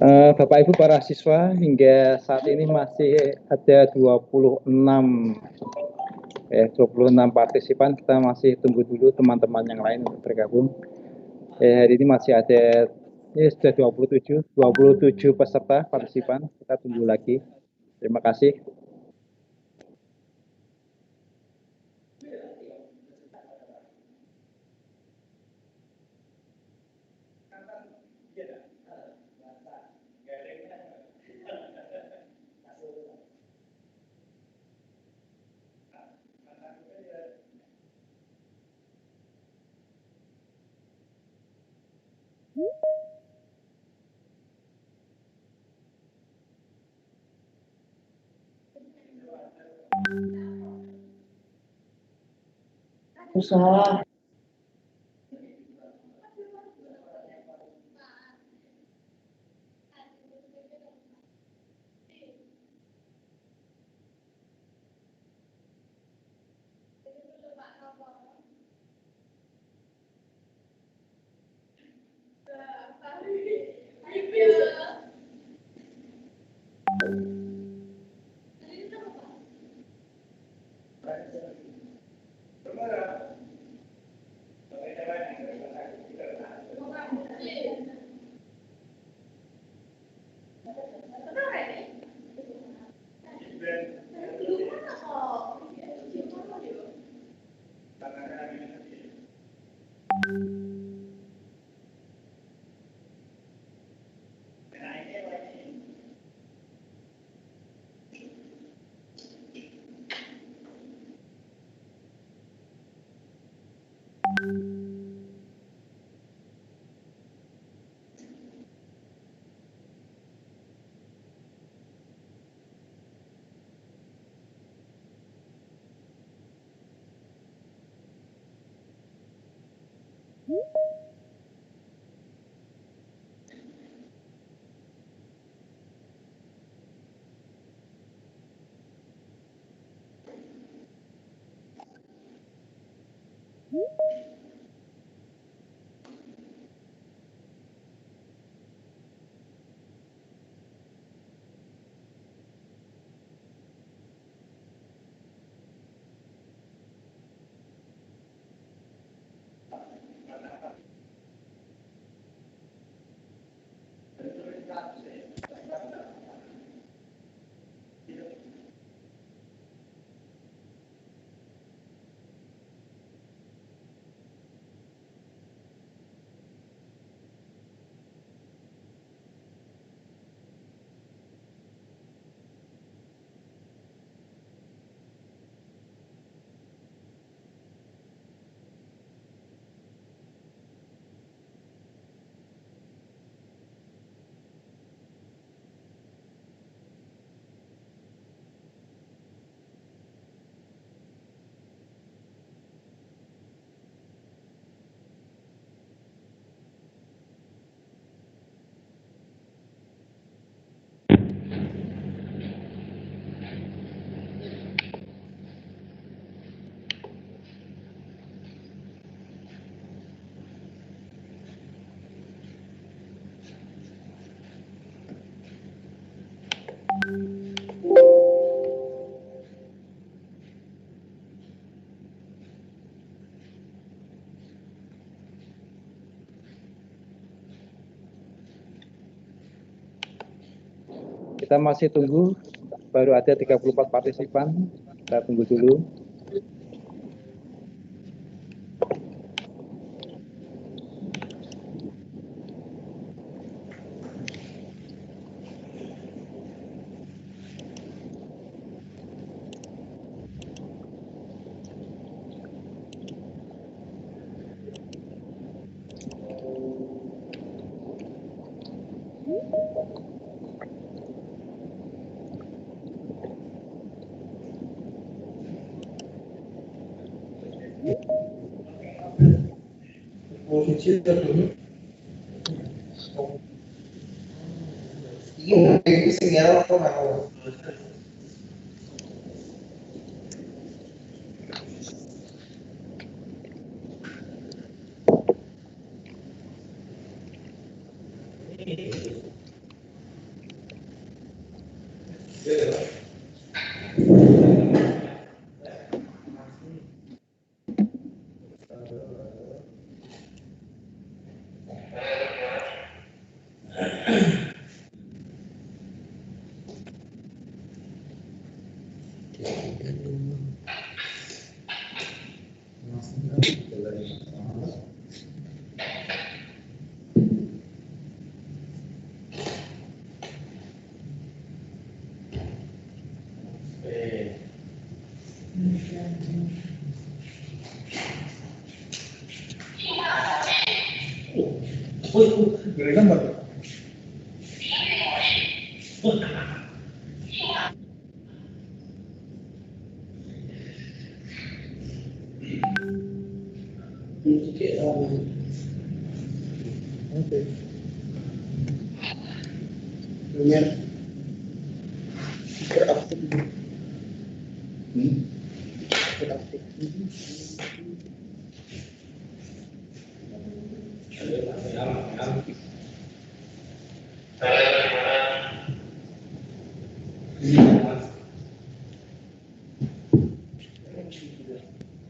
Bapak Ibu para siswa, hingga saat ini masih ada 26 partisipan. Kita masih tunggu dulu teman-teman yang lain untuk bergabung. Hari ini masih ada, ini sudah 27 peserta partisipan. Kita tunggu lagi. Terima kasih. Usaha. Kita masih tunggu, baru ada 34 partisipan. Kita tunggu dulu.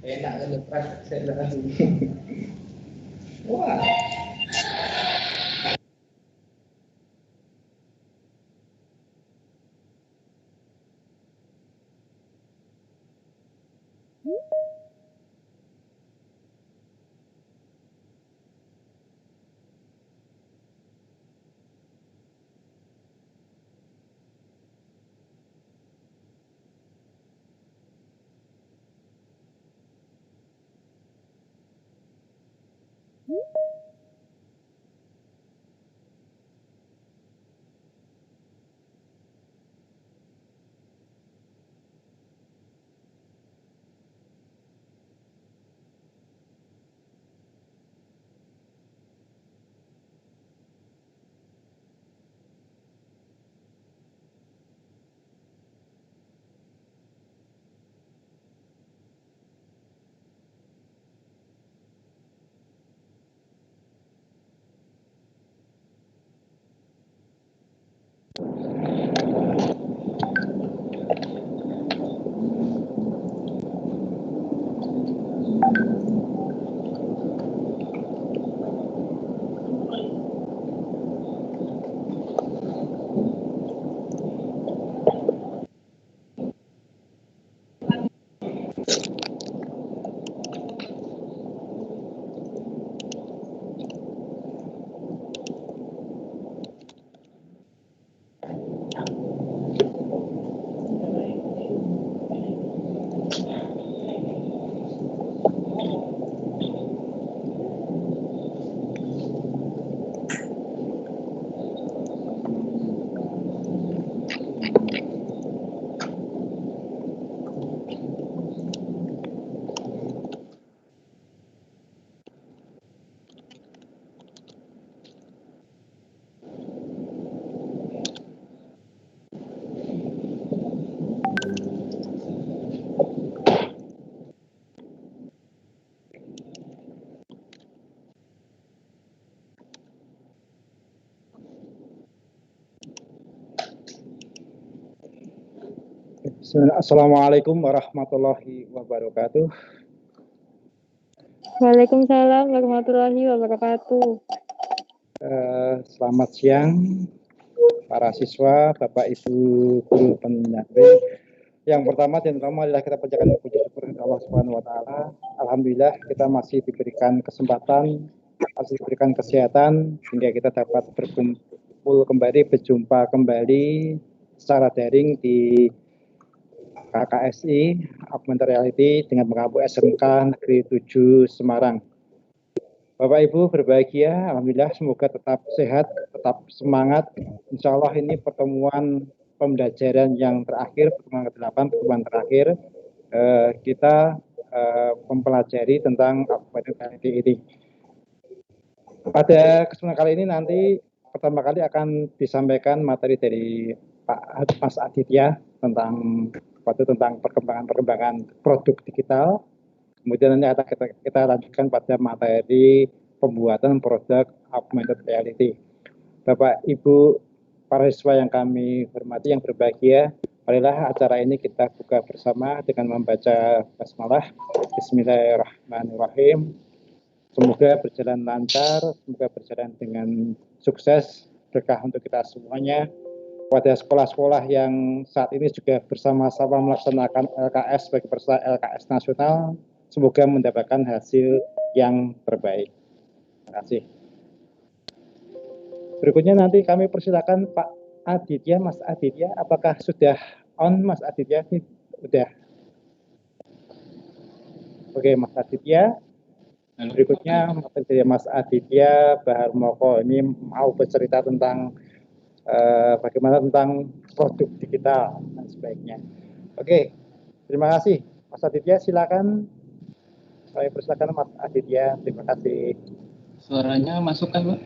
Enak kan lepas saya langsung. Wah. Assalamualaikum warahmatullahi wabarakatuh. Waalaikumsalam warahmatullahi wabarakatuh. Selamat siang para siswa, Bapak Ibu guru pendamping. Yang pertama dan utama adalah kita panjatkan puji syukur kepada Allah Subhanahu wa taala. Alhamdulillah kita masih diberikan kesempatan, masih diberikan kesehatan sehingga kita dapat berkumpul kembali, berjumpa kembali secara daring di KKSI Augmented Reality dengan mengampu SMK Negeri 7 Semarang. Bapak Ibu berbahagia, alhamdulillah semoga tetap sehat, tetap semangat. Insya Allah ini pertemuan pembelajaran yang terakhir, pertemuan ke-8, pertemuan terakhir kita mempelajari tentang Augmented Reality ini. Pada kesempatan kali ini nanti pertama kali akan disampaikan materi dari Pak Mas Aditya tentang perkembangan produk digital. Kemudian nanti akan kita lanjutkan pada materi pembuatan produk augmented reality. Bapak, Ibu, para siswa yang kami hormati, yang berbahagia, Marilah acara ini kita buka bersama dengan membaca basmalah. Bismillahirrahmanirrahim. Semoga berjalan lancar, semoga berjalan dengan sukses, berkah untuk kita semuanya. Pada sekolah-sekolah yang saat ini juga bersama-sama melaksanakan LKS sebagai peserta LKS nasional, semoga mendapatkan hasil yang terbaik. Terima kasih. Berikutnya nanti kami persilakan Pak Aditya, Mas Aditya, apakah sudah on Mas Aditya? Sudah. Oke, Mas Aditya. Berikutnya Mas Aditya Bahar Moko ini mau bercerita tentang bagaimana tentang produk digital dan sebaiknya. Oke, terima kasih Mas Aditya, silakan. Saya persilakan Mas Aditya, terima kasih. Suaranya masuk kan, Pak?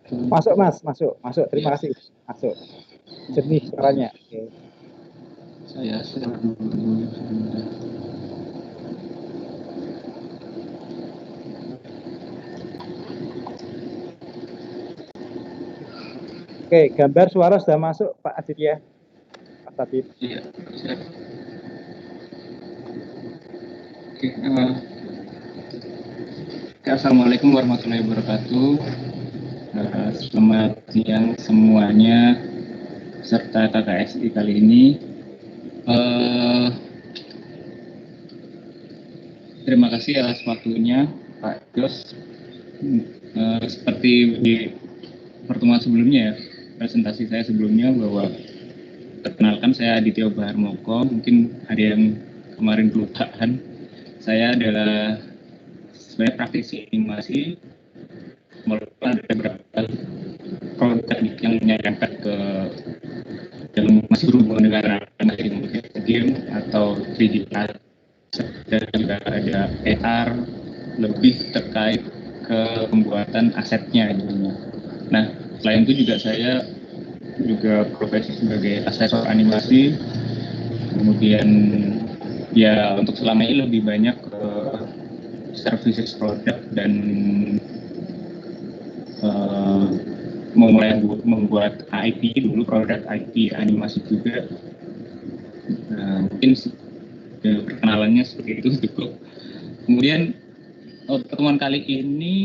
Masuk Mas, masuk. Terima kasih, masuk. Jernih suaranya. Oke. Saya share dulu. Oke, gambar suara sudah masuk Pak Aditya. Mas Adit. Iya, siap. Oke, Assalamualaikum warahmatullahi wabarakatuh. Selamat siang semuanya serta KKSI kali ini. Terima kasih atas waktunya Pak Jos. Seperti di pertemuan sebelumnya ya, presentasi saya sebelumnya bahwa perkenalkan saya Aditya Bahar Moko, mungkin ada yang kemarin kelupaan. Saya adalah sebenarnya praktisi animasi, melakukan beberapa produk yang menyerempet ke yang masih berhubungan dengan animasi game atau 3D art, dan juga ada AR lebih terkait ke pembuatan asetnya gitu. Nah, selain itu juga saya juga profesi sebagai asesor animasi, kemudian ya untuk selama ini lebih banyak ke services produk dan memulai membuat IP dulu, produk IP animasi juga. Mungkin perkenalannya seperti itu cukup. Kemudian pertemuan kali ini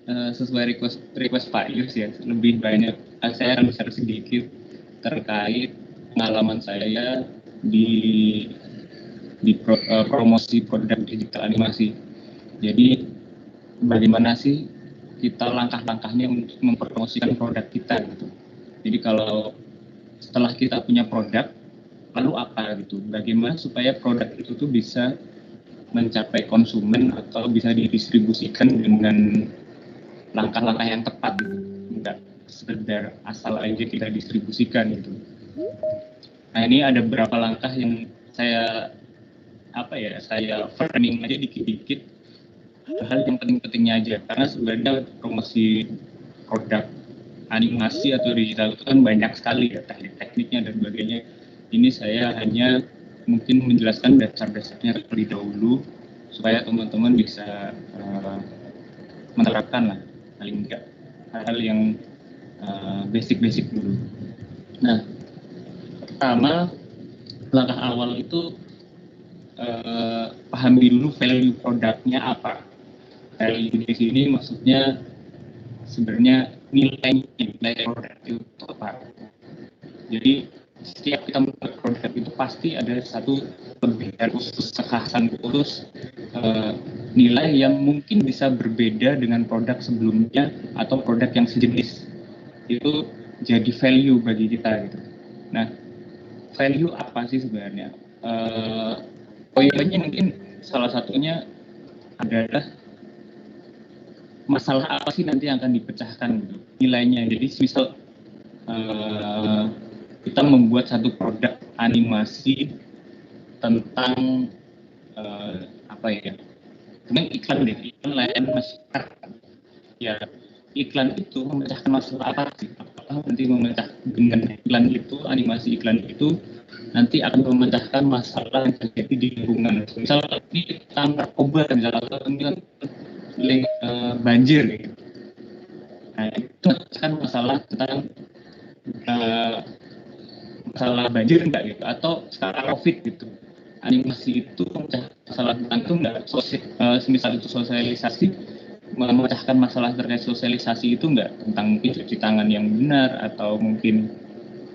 sesuai request Pak Yus ya, lebih banyak saya akan share sedikit terkait pengalaman saya di promosi produk digital animasi. Jadi bagaimana sih kita langkah-langkahnya untuk mempromosikan produk kita gitu. Jadi kalau setelah kita punya produk, lalu apa gitu? Bagaimana supaya produk itu tuh bisa mencapai konsumen atau bisa didistribusikan dengan langkah-langkah yang tepat gitu. Enggak sekedar asal aja kita distribusikan gitu. Nah, ini ada beberapa langkah yang saya framing aja dikit-dikit, hal yang penting-pentingnya aja, karena sebenarnya promosi produk animasi atau digital itu kan banyak sekali ya teknik-tekniknya dan sebagainya. Ini saya hanya mungkin menjelaskan dasar-dasarnya terlebih dahulu supaya teman-teman bisa menerapkan lah, paling enggak hal-hal yang basic-basic dulu. Nah, pertama langkah awal itu pahami dulu value produknya apa. Value di sini maksudnya sebenarnya nilai produk itu apa. Jadi setiap kita membuat produk itu pasti ada satu kelebihan khusus, kekhasan khusus, nilai yang mungkin bisa berbeda dengan produk sebelumnya atau produk yang sejenis. Itu jadi value bagi kita gitu. Nah, value apa sih sebenarnya? Poinnya mungkin salah satunya adalah masalah apa sih nanti yang akan dipecahkan gitu, nilainya. Jadi misal kita membuat satu produk animasi tentang iklan layanan masyarakat. Ya, iklan itu memecahkan masalah apa sih? Apakah nanti memecah dengan iklan itu, animasi iklan itu nanti akan memecahkan masalah yang terjadi di lingkungan. Misal ini tentang narkoba, misalnya ini kan banjir gitu. Nah, itu memecahkan masalah tentang masalah banjir enggak gitu, atau sekarang COVID gitu. Animasi itu memecah masalah itu enggak, semisal itu sosialisasi, memecahkan masalah terkait sosialisasi itu enggak, tentang mungkin cuci tangan yang benar atau mungkin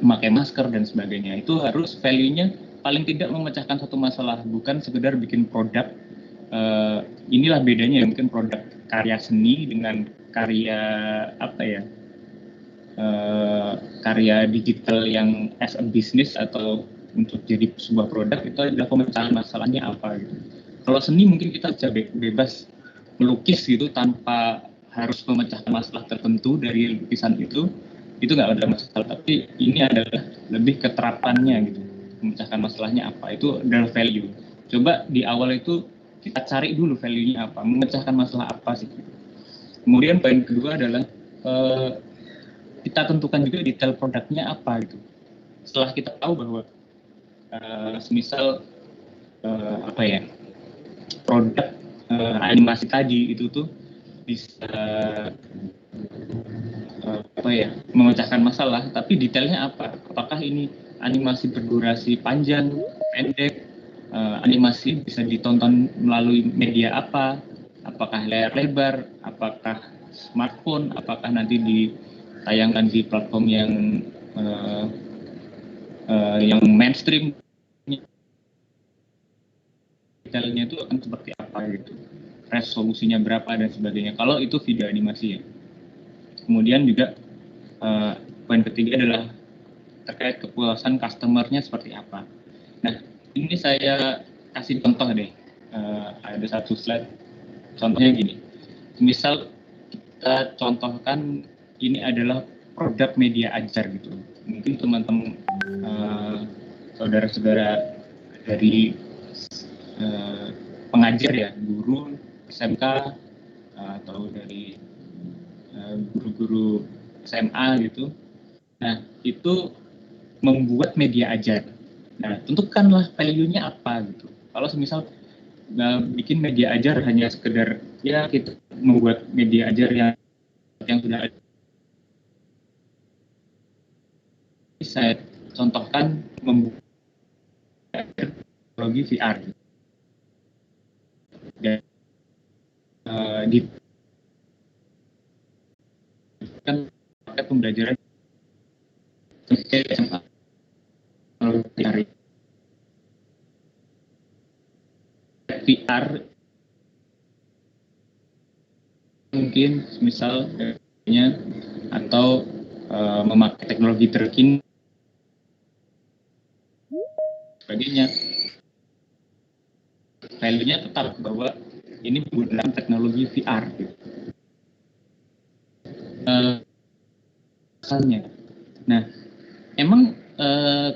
memakai masker dan sebagainya. Itu harus value-nya paling tidak memecahkan satu masalah, bukan sekedar bikin produk. Inilah bedanya mungkin produk karya seni dengan karya apa ya, karya digital yang as a business atau untuk jadi sebuah produk. Itu adalah pemecahan masalahnya apa gitu. Kalau seni mungkin kita bisa bebas melukis gitu tanpa harus memecahkan masalah tertentu dari lukisan itu nggak ada masalah, tapi ini adalah lebih keterapannya gitu, memecahkan masalahnya apa, itu adalah value. Coba di awal itu kita cari dulu value-nya apa, memecahkan masalah apa sih. Kemudian poin kedua adalah kita tentukan juga detail produknya apa gitu. Setelah kita tahu bahwa semisal apa ya, produk animasi tadi itu tuh bisa apa ya, memecahkan masalah, tapi detailnya apa? Apakah ini animasi berdurasi panjang, pendek, animasi bisa ditonton melalui media apa? Apakah layar lebar, apakah smartphone, apakah nanti ditayangkan di platform yang mainstream? Detailnya itu akan seperti apa gitu, resolusinya berapa dan sebagainya, kalau itu video animasi ya. Kemudian juga poin ketiga adalah terkait kepuasan customer-nya seperti apa. Nah, ini saya kasih contoh deh. Ada satu slide, contohnya gini. Misal kita contohkan ini adalah produk media ajar gitu. Mungkin teman-teman saudara-saudara dari pengajar ya, guru SMK atau dari guru-guru SMA gitu. Nah, itu membuat media ajar. Nah, tentukanlah value-nya apa gitu. Kalau semisal bikin media ajar hanya sekedar ya kita membuat media ajar yang sudah ada. Saya contohkan membuat teknologi VR. Dan di kan paket pembelajaran SMA VR mungkin misalnya atau memakai teknologi terkini sebagainya, value-nya tetap bahwa ini menggunakan teknologi VR gitu. Nah, emang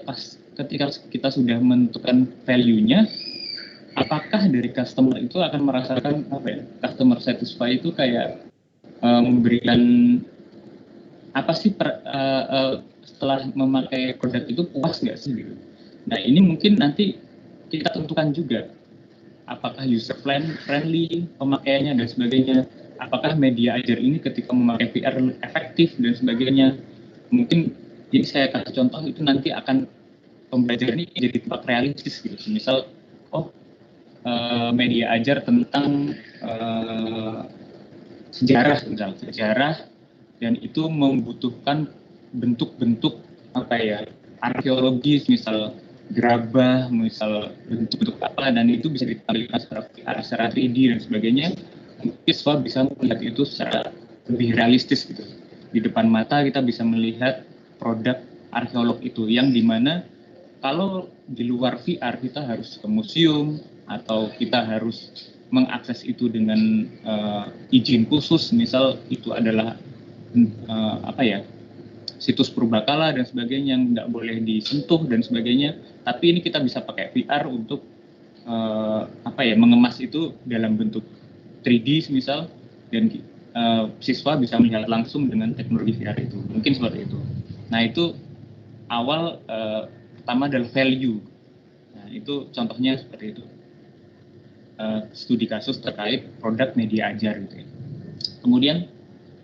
pas ketika kita sudah menentukan value-nya, apakah dari customer itu akan merasakan apa ya, customer satisfy itu kayak memberikan apa sih setelah memakai produk itu puas nggak sih gitu. Nah, ini mungkin nanti kita tentukan juga apakah user friendly pemakaiannya dan sebagainya, apakah media ajar ini ketika memakai VR efektif dan sebagainya. Mungkin jadi saya kasih contoh itu nanti akan pembelajaran ini jadi tempat realistis gitu. Misal media ajar tentang sejarah dan itu membutuhkan bentuk-bentuk apa ya, arkeologis, misal gerabah, misal bentuk-bentuk apa, dan itu bisa ditampilkan secara 3D dan sebagainya. Siswa bisa melihat itu secara lebih realistis gitu. Di depan mata kita bisa melihat produk arkeolog itu, yang dimana kalau di luar VR kita harus ke museum atau kita harus mengakses itu dengan izin khusus, misal itu adalah apa ya, situs purbakala dan sebagainya yang nggak boleh disentuh dan sebagainya. Tapi ini kita bisa pakai VR untuk apa ya, mengemas itu dalam bentuk 3D misal, dan siswa bisa melihat langsung dengan teknologi VR itu. Mungkin seperti itu. Nah, itu awal pertama adalah value. Nah, itu contohnya seperti itu. Studi kasus terkait produk media ajar gitu ya. Kemudian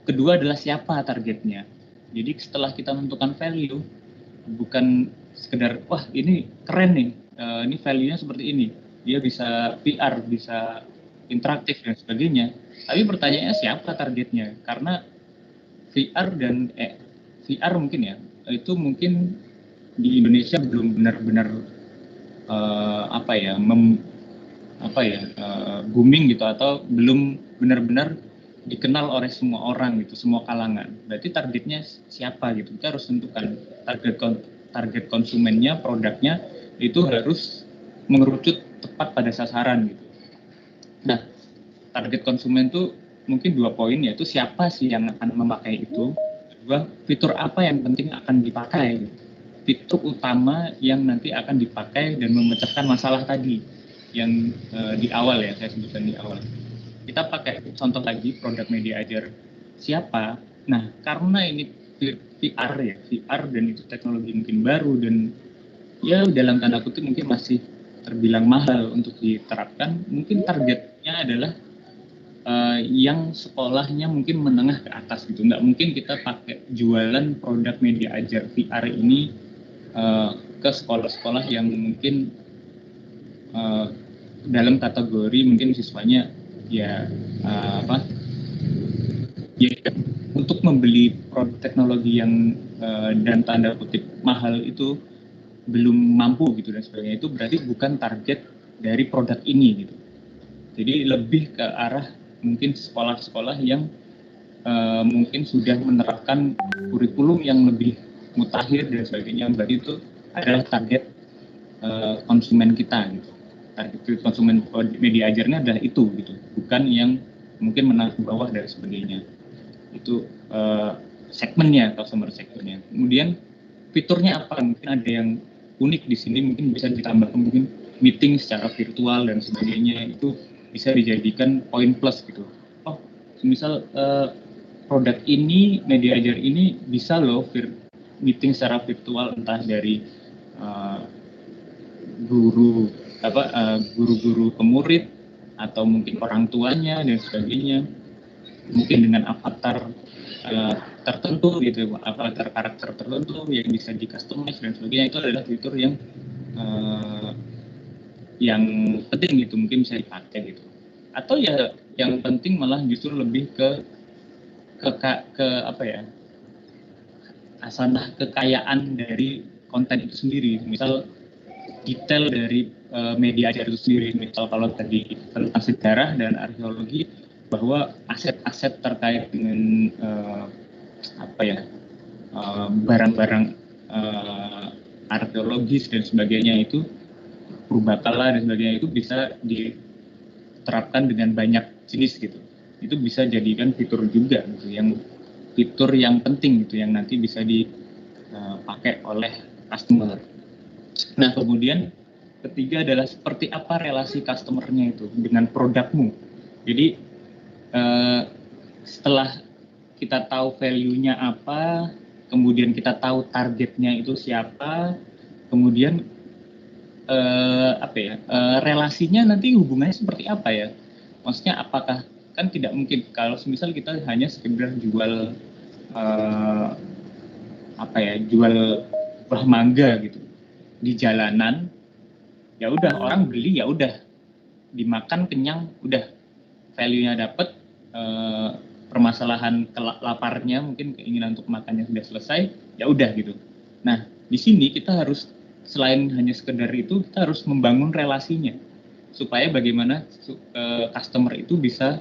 kedua adalah siapa targetnya. Jadi setelah kita menentukan value, bukan sekedar wah ini keren nih, ini value-nya seperti ini, dia bisa VR, bisa interaktif dan sebagainya. Tapi pertanyaannya siapa targetnya? Karena VR dan VR mungkin ya, itu mungkin di Indonesia belum benar-benar booming gitu, atau belum benar-benar dikenal oleh semua orang gitu, semua kalangan. Berarti targetnya siapa gitu? Kita harus tentukan target konsumennya, produknya itu harus mengerucut tepat pada sasaran gitu. Nah, target konsumen itu mungkin 2 poin, yaitu siapa sih yang akan memakai itu, kedua fitur apa yang penting akan dipakai, fitur utama yang nanti akan dipakai dan memecahkan masalah tadi yang di awal ya, saya sebutkan di awal. Kita pakai contoh lagi produk MediaAjar siapa. Nah, karena ini VR ya, VR dan itu teknologi mungkin baru dan ya dalam tanda kutip mungkin masih terbilang mahal untuk diterapkan, mungkin targetnya adalah yang sekolahnya mungkin menengah ke atas gitu. Nggak mungkin kita pakai jualan produk MediaAjar VR ini ke sekolah-sekolah yang mungkin dalam kategori mungkin siswanya ya untuk membeli produk teknologi yang dan tanda kutip mahal itu belum mampu gitu dan sebagainya. Itu berarti bukan target dari produk ini gitu. Jadi lebih ke arah mungkin sekolah-sekolah yang mungkin sudah menerapkan kurikulum yang lebih mutakhir dan sebagainya. Berarti itu adalah target konsumen kita gitu. Target konsumen MediaAjarnya adalah itu gitu, bukan yang mungkin menengah ke bawah dan sebagainya. Itu segmennya, customer segmennya. Kemudian fiturnya apa? Mungkin ada yang unik di sini, mungkin bisa ditambahkan mungkin meeting secara virtual dan sebagainya, itu bisa dijadikan poin plus gitu. Oh, misal produk ini, MediaAjar ini bisa loh meeting secara virtual, entah dari guru-guru ke murid atau mungkin orang tuanya dan sebagainya, mungkin dengan avatar tertentu gitu, avatar karakter tertentu yang bisa di customize dan sebagainya. Itu adalah fitur yang penting gitu, mungkin bisa dipakai gitu. Atau ya yang penting malah justru lebih ke apa ya, asanah kekayaan dari konten itu sendiri. Misal detail dari MediaAjar itu sendiri. Misal kalau tadi tentang sejarah dan arkeologi, bahwa aset-aset terkait dengan barang-barang arkeologis dan sebagainya itu, purbakala dan sebagainya itu bisa diterapkan dengan banyak jenis gitu. Itu bisa jadikan fitur juga gitu, yang fitur yang penting gitu, yang nanti bisa dipakai oleh customer. Nah, kemudian ketiga adalah seperti apa relasi customer-nya itu dengan produkmu. Jadi setelah kita tahu value-nya apa, kemudian kita tahu targetnya itu siapa, kemudian relasinya nanti hubungannya seperti apa ya? Maksudnya apakah, kan tidak mungkin kalau misal kita hanya sekedar jual jual buah mangga gitu di jalanan, ya udah orang beli, ya udah dimakan kenyang, udah value-nya dapat, permasalahan laparnya mungkin keinginan untuk makannya sudah selesai, ya udah gitu. Nah, di sini kita harus selain hanya sekedar itu, kita harus membangun relasinya supaya bagaimana customer itu bisa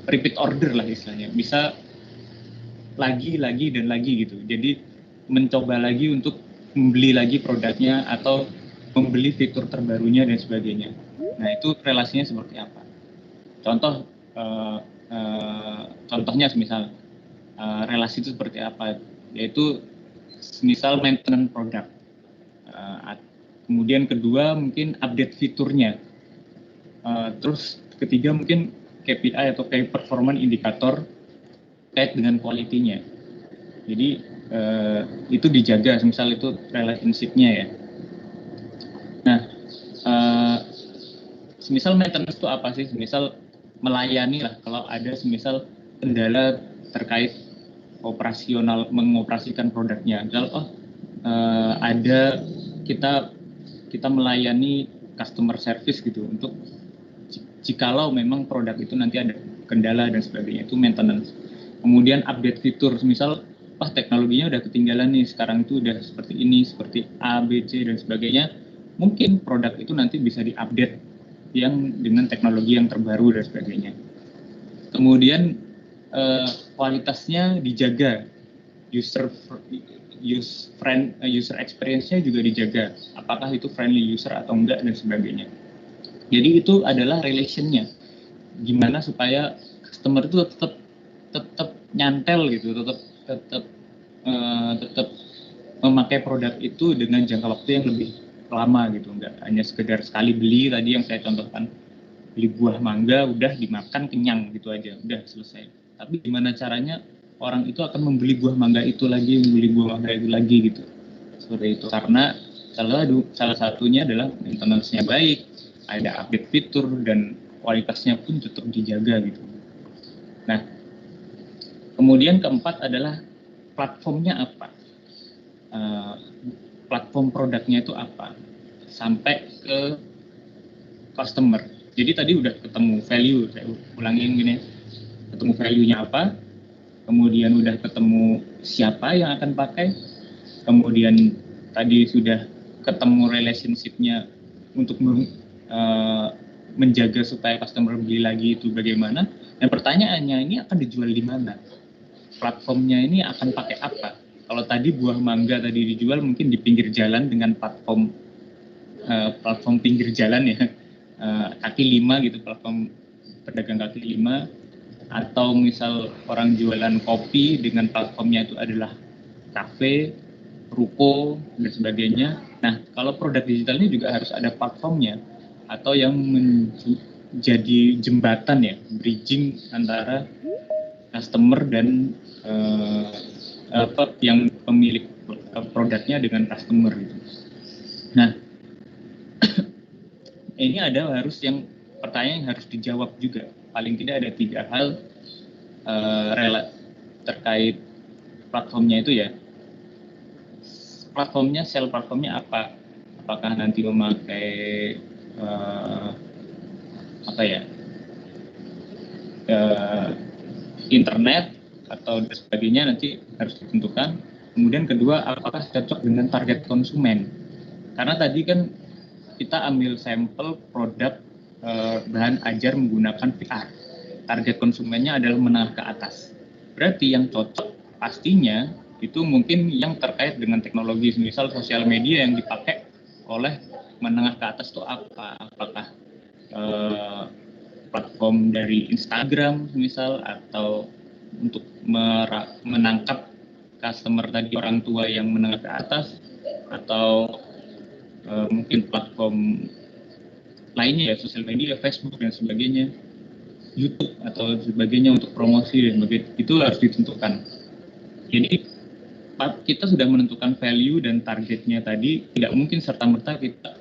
repeat order lah istilahnya, bisa lagi dan lagi gitu. Jadi mencoba lagi untuk membeli lagi produknya atau membeli fitur terbarunya dan sebagainya. Nah, itu relasinya seperti apa? Contohnya semisal relasi itu seperti apa? Yaitu misal maintenance produk. Kemudian kedua mungkin update fiturnya. Terus ketiga mungkin KPI atau Key Performance Indicator terkait dengan kualitinya. Jadi itu dijaga, misal itu relationship-nya ya. Nah, semisal maintenance itu apa sih? Semisal melayani lah, kalau ada semisal kendala terkait operasional mengoperasikan produknya. Misal ada kita melayani customer service gitu untuk jikalau memang produk itu nanti ada kendala dan sebagainya, itu maintenance. Kemudian update fitur, misal teknologinya udah ketinggalan nih, sekarang itu udah seperti ini, seperti A, B, C dan sebagainya, mungkin produk itu nanti bisa diupdate yang dengan teknologi yang terbaru dan sebagainya. Kemudian kualitasnya dijaga, user experience-nya juga dijaga, apakah itu friendly user atau enggak dan sebagainya. Jadi itu adalah relation-nya, gimana supaya customer itu tetap nyantel gitu, tetap memakai produk itu dengan jangka waktu yang lebih lama gitu, enggak hanya sekedar sekali beli tadi yang saya contohkan, beli buah mangga udah dimakan kenyang gitu aja, udah selesai. Tapi gimana caranya orang itu akan membeli buah mangga itu lagi, gitu. Seperti itu, karena salah satunya adalah maintenance-nya baik, ada update fitur dan kualitasnya pun tetap dijaga gitu. Nah, kemudian keempat adalah platformnya apa, platform produknya itu apa, sampai ke customer. Jadi tadi udah ketemu value, saya ulangin gini, ketemu value-nya apa, kemudian udah ketemu siapa yang akan pakai, kemudian tadi sudah ketemu relationship-nya untuk menjaga supaya customer beli lagi itu bagaimana, dan pertanyaannya ini akan dijual di mana, platformnya ini akan pakai apa. Kalau tadi buah mangga tadi dijual mungkin di pinggir jalan dengan platform pinggir jalan ya, kaki lima gitu, platform pedagang kaki lima, atau misal orang jualan kopi dengan platformnya itu adalah kafe, ruko dan sebagainya. Nah, kalau produk digital ini juga harus ada platformnya atau yang menjadi jembatan ya, bridging antara customer dan yang pemilik produknya dengan customer gitu. Nah, ini harus yang pertanyaan yang harus dijawab juga. Paling tidak ada 3 hal terkait platformnya itu ya. Sel platformnya apa? Apakah nanti memakai internet atau sebagainya, nanti harus ditentukan. Kemudian kedua, apakah cocok dengan target konsumen? Karena tadi kan kita ambil sampel produk bahan ajar menggunakan VR. Target konsumennya adalah menengah ke atas. Berarti yang cocok pastinya itu mungkin yang terkait dengan teknologi, misal sosial media yang dipakai oleh menengah ke atas itu apa? Apakah platform dari Instagram misal, atau untuk menangkap customer tadi orang tua yang menengah ke atas, atau mungkin platform lainnya ya, sosial media, Facebook dan sebagainya, YouTube atau sebagainya untuk promosi dan sebagainya. Itu harus ditentukan. Jadi kita sudah menentukan value dan targetnya tadi, tidak mungkin serta-merta kita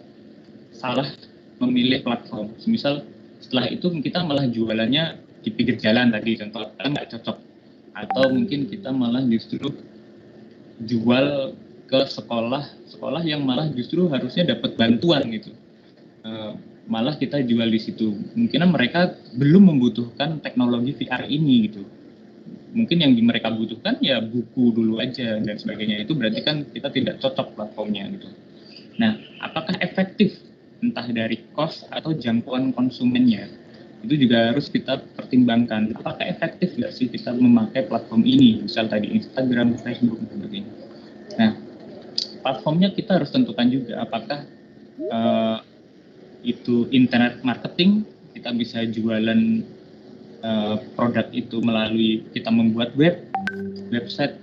salah memilih platform. Misal setelah itu kita malah jualannya di pinggir jalan tadi, contoh, nggak cocok. Atau mungkin kita malah justru jual ke sekolah yang malah justru harusnya dapat bantuan gitu. Malah kita jual di situ. Mungkin mereka belum membutuhkan teknologi VR ini gitu. Mungkin yang mereka butuhkan ya buku dulu aja dan sebagainya. Itu berarti kan kita tidak cocok platformnya gitu. Nah, apakah efektif entah dari cost atau jangkauan konsumennya? Itu juga harus kita pertimbangkan. Apakah efektif nggak sih kita memakai platform ini? Misal tadi Instagram, Facebook dan sebagainya. Nah, platformnya kita harus tentukan juga apakah itu internet marketing, kita bisa jualan produk itu melalui kita membuat website,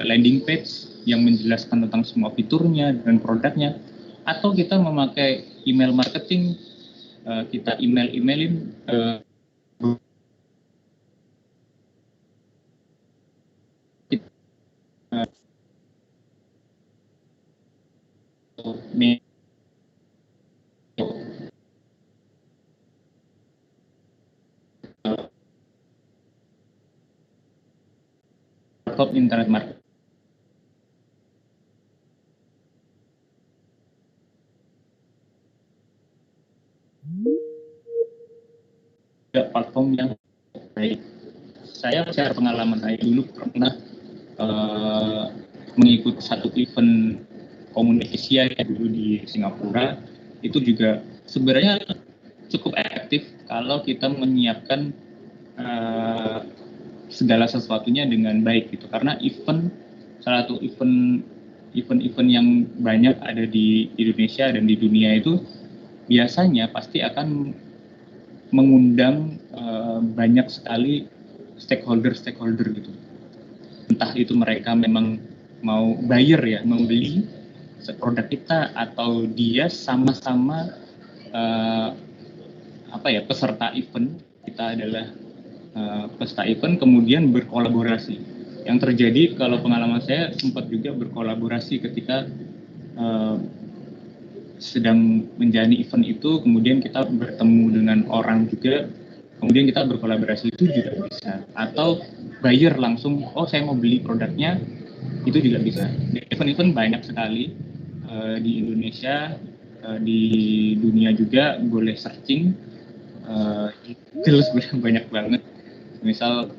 landing page yang menjelaskan tentang semua fiturnya dan produknya, atau kita memakai email marketing, kita emailin internet marketing platform yang baik. Saya share pengalaman saya dulu pernah mengikuti satu event komunikasi ya dulu di Singapura. Itu juga sebenarnya cukup efektif kalau kita menyiapkan segala sesuatunya dengan baik gitu, karena salah satu event yang banyak ada di Indonesia dan di dunia itu biasanya pasti akan mengundang banyak sekali stakeholder gitu, entah itu mereka memang mau buyer ya, membeli produk kita, atau dia sama-sama peserta event. Kita adalah peserta event kemudian berkolaborasi. Yang terjadi kalau pengalaman saya sempat juga berkolaborasi ketika sedang menjalani event itu, kemudian kita bertemu dengan orang juga, kemudian kita berkolaborasi, itu juga bisa. Atau buyer langsung, oh saya mau beli produknya, itu juga bisa. Event-event banyak sekali di Indonesia, di dunia juga, boleh searching, terus banyak banget. Misal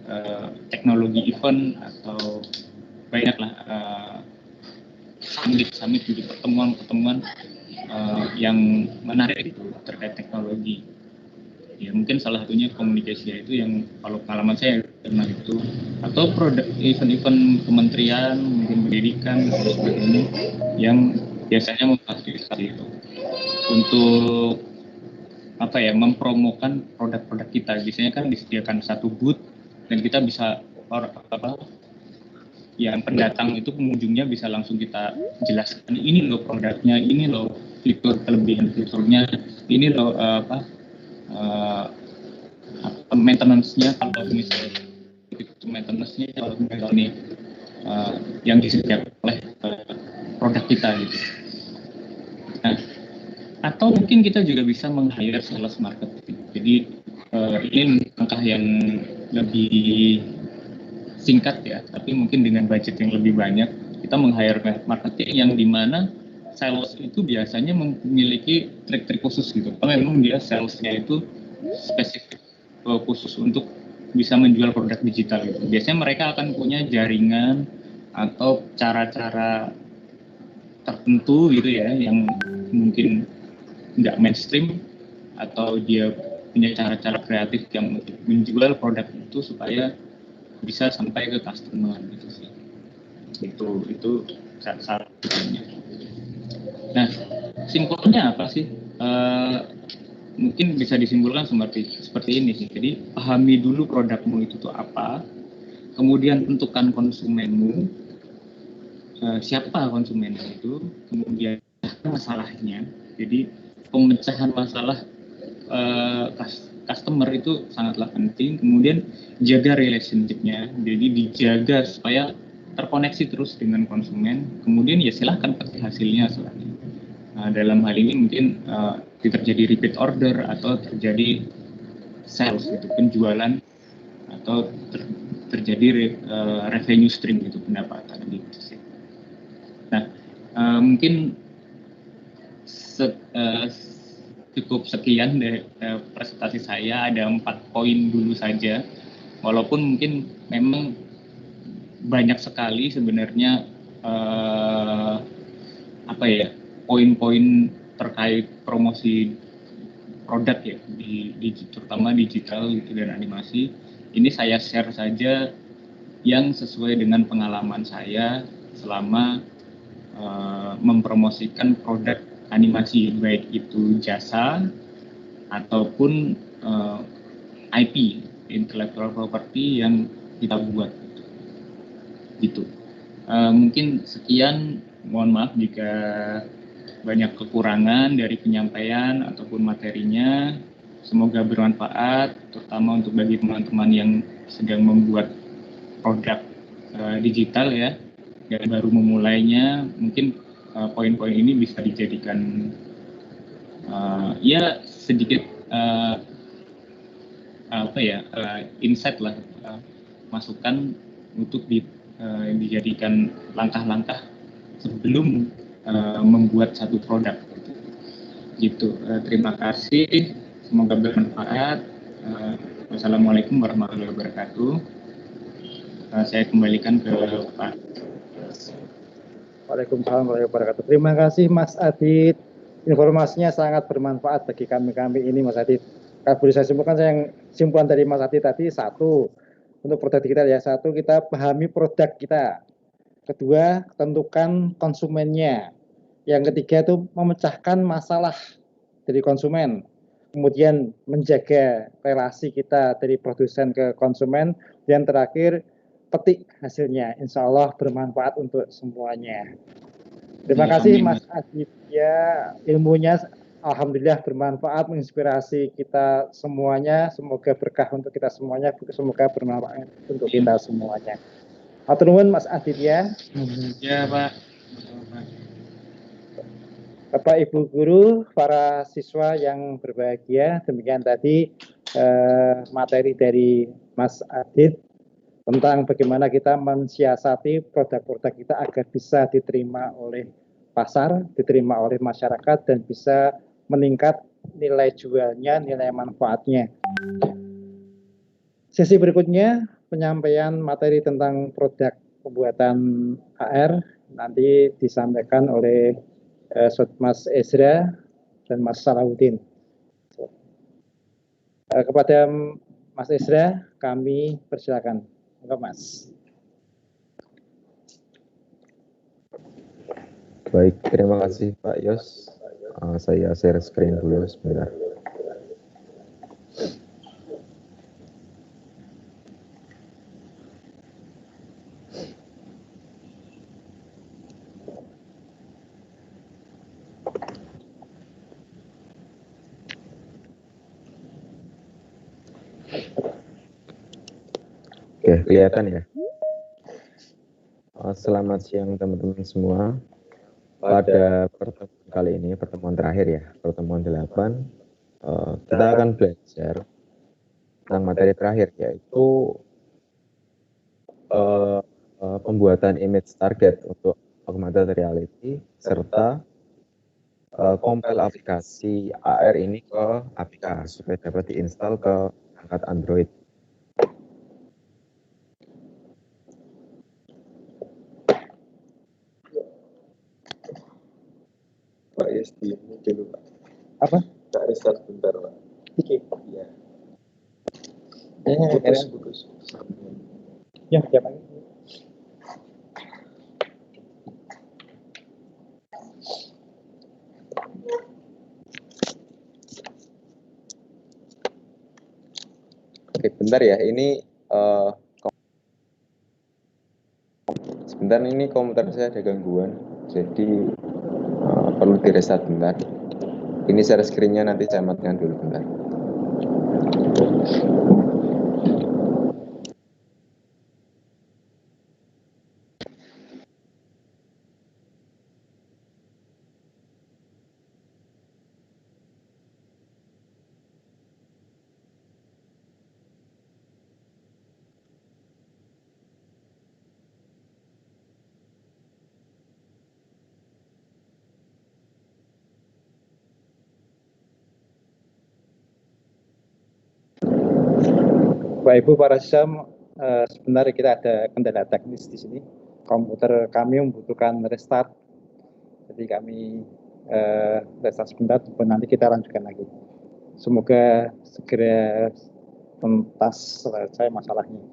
teknologi event atau banyaklah summit juga, pertemuan yang menarik itu terkait teknologi. Ya mungkin salah satunya komunikasi itu yang kalau pengalaman saya pernah itu, atau produk event-event kementerian, mungkin pendidikan dan sebagainya yang biasanya memfasilitasi itu untuk mempromokan produk-produk kita. Biasanya kan disediakan satu booth dan kita bisa yang pendatang itu pengunjungnya bisa langsung kita jelaskan, ini loh produknya, ini loh fitur kelebihan fiturnya, ini loh maintenance-nya, kalau misalnya maintenance-nya kalau misalnya yang disediakan oleh produk kita gitu. Nah, atau mungkin kita juga bisa meng-hire sales marketing. Jadi ini langkah yang lebih singkat ya, tapi mungkin dengan budget yang lebih banyak, kita meng-hire marketing yang dimana sales itu biasanya memiliki trik-trik khusus gitu. Kalau memang dia salesnya itu spesifik khusus untuk bisa menjual produk digital gitu. Biasanya mereka akan punya jaringan atau cara-cara tertentu gitu ya, yang mungkin nggak mainstream, atau dia punya cara-cara kreatif yang untuk menjual produk itu supaya bisa sampai ke customer gitu sih. Itu salah satunya. Nah, simpulnya apa sih? Mungkin bisa disimpulkan seperti ini sih. Jadi pahami dulu produkmu itu tuh apa, kemudian tentukan konsumenmu, siapa konsumennya itu, kemudian masalahnya. Jadi pemecahan masalah customer itu sangatlah penting. Kemudian jaga relationship-nya, jadi dijaga supaya terkoneksi terus dengan konsumen. Kemudian ya silahkan pakai hasilnya selanjutnya. Dalam hal ini mungkin terjadi repeat order atau terjadi sales gitu, penjualan, atau terjadi revenue stream gitu, pendapatan gitu sih. Nah, mungkin cukup sekian dari presentasi saya. Ada 4 poin dulu saja, walaupun mungkin memang banyak sekali sebenarnya poin-poin terkait promosi produk ya, terutama digital gitu dan animasi. Ini saya share saja yang sesuai dengan pengalaman saya selama mempromosikan produk animasi, baik itu jasa ataupun IP, intellectual property yang kita buat gitu. Mungkin sekian, mohon maaf jika banyak kekurangan dari penyampaian ataupun materinya. Semoga bermanfaat, terutama untuk bagi teman-teman yang sedang membuat produk digital ya, dan baru memulainya. Mungkin poin-poin ini bisa dijadikan sedikit insight lah, masukan untuk dijadikan langkah-langkah sebelum membuat satu produk gitu. Terima kasih, semoga bermanfaat. Wassalamualaikum warahmatullahi wabarakatuh. Saya kembalikan ke Pak. Waalaikumsalam warahmatullahi wabarakatuh. Terima kasih Mas Adit. Informasinya sangat bermanfaat bagi kami ini Mas Adit. Kalau boleh saya simpulkan, simpulan dari Mas Adit tadi, satu, untuk produk digital ya, satu, kita pahami produk kita. Kedua, tentukan konsumennya. Yang ketiga itu memecahkan masalah dari konsumen. Kemudian menjaga relasi kita dari produsen ke konsumen. Dan terakhir, petik hasilnya. Insya Allah bermanfaat untuk semuanya. Terima kasih Amin. Mas Adit, ya, ilmunya alhamdulillah bermanfaat, menginspirasi kita semuanya. Semoga berkah untuk kita semuanya, semoga bermanfaat untuk kita semuanya. Hatur nuwun Mas Adit ya. Ya Pak. Bapak Ibu guru, para siswa yang berbahagia, demikian tadi materi dari Mas Adit tentang bagaimana kita mensiasati produk-produk kita agar bisa diterima oleh pasar, diterima oleh masyarakat, dan bisa meningkat nilai jualnya, nilai manfaatnya. Sesi berikutnya, penyampaian materi tentang produk pembuatan AR, nanti disampaikan oleh Mas Ezra dan Mas Salahuddin. Kepada Mas Ezra, kami persilakan. Enggak, Mas. Baik, terima kasih Pak Yos. Saya share screen dulu sebentar. Oke, kelihatan ya. Selamat siang teman-teman semua. Pada pertemuan kali ini, pertemuan terakhir ya, pertemuan 8, kita akan belajar tentang materi terakhir, yaitu pembuatan image target untuk augmented reality, serta compile aplikasi AR ini ke APK supaya dapat diinstal ke perangkat Android. Pak Yesti, mungkin Pak. Apa? Kak restart bentar Pak. Dikit. Iya. Putus. Ya, ya Pak. Oke, bentar ya. Ini sebentar, ini komputer saya ada gangguan. Jadi perlu di restart bentar. Ini share screen-nya, nanti saya matikan dulu bentar. Bapak Ibu para siswa, sebentar kita ada kendala teknis di sini. Komputer kami membutuhkan restart. Jadi kami restart sebentar, nanti kita lanjutkan lagi. Semoga segera tuntas selesai masalahnya.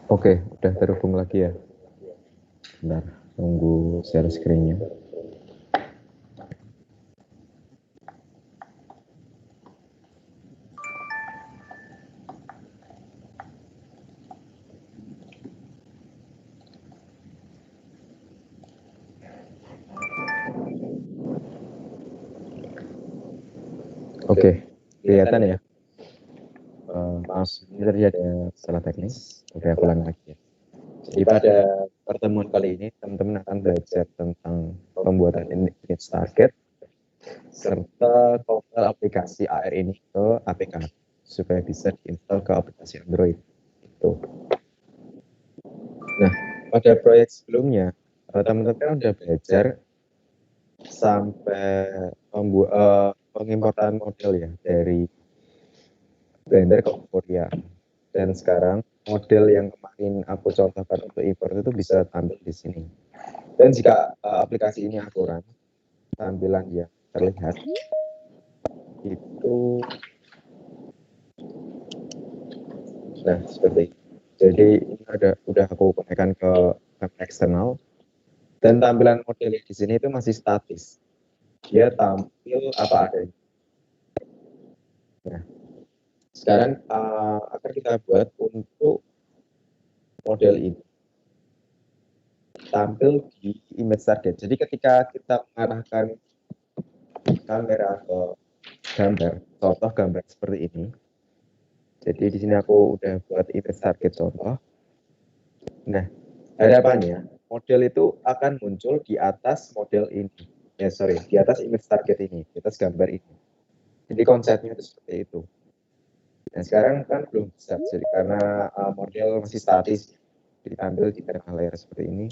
Oke, udah terhubung lagi ya. Bentar, tunggu share screen-nya. Oke, kelihatan ya. Maaf, ini tadi ada salah teknis. Oke, aku ulang lagi ya. Jadi pada pertemuan kali ini, teman-teman akan belajar tentang pembuatan image target serta kompil aplikasi AR ini ke APK supaya bisa diinstal ke aplikasi Android. Itu. Nah, pada proyek sebelumnya, teman-teman udah belajar sampai pengimportan model ya dari Blender ke Korea. Dan sekarang model yang kemarin aku contohkan untuk import itu bisa tampil di sini. Dan jika aplikasi ini akurat, tampilan yang terlihat itu, nah seperti ini. Jadi ini udah aku konekkan ke kamera eksternal dan tampilan model di sini itu masih statis. Dia tampil apa adanya. Nah, sekarang akan kita buat untuk model ini tampil di image target. Jadi ketika kita mengarahkan kamera ke gambar, contoh gambar seperti ini. Jadi di sini aku udah buat image target contoh. Nah, harapannya model itu akan muncul di atas model ini. Di atas image target ini, di atas gambar ini. Jadi konsepnya itu seperti itu. Nah, sekarang kan belum bisa, jadi karena model masih statis, ditampil di tengah layar seperti ini.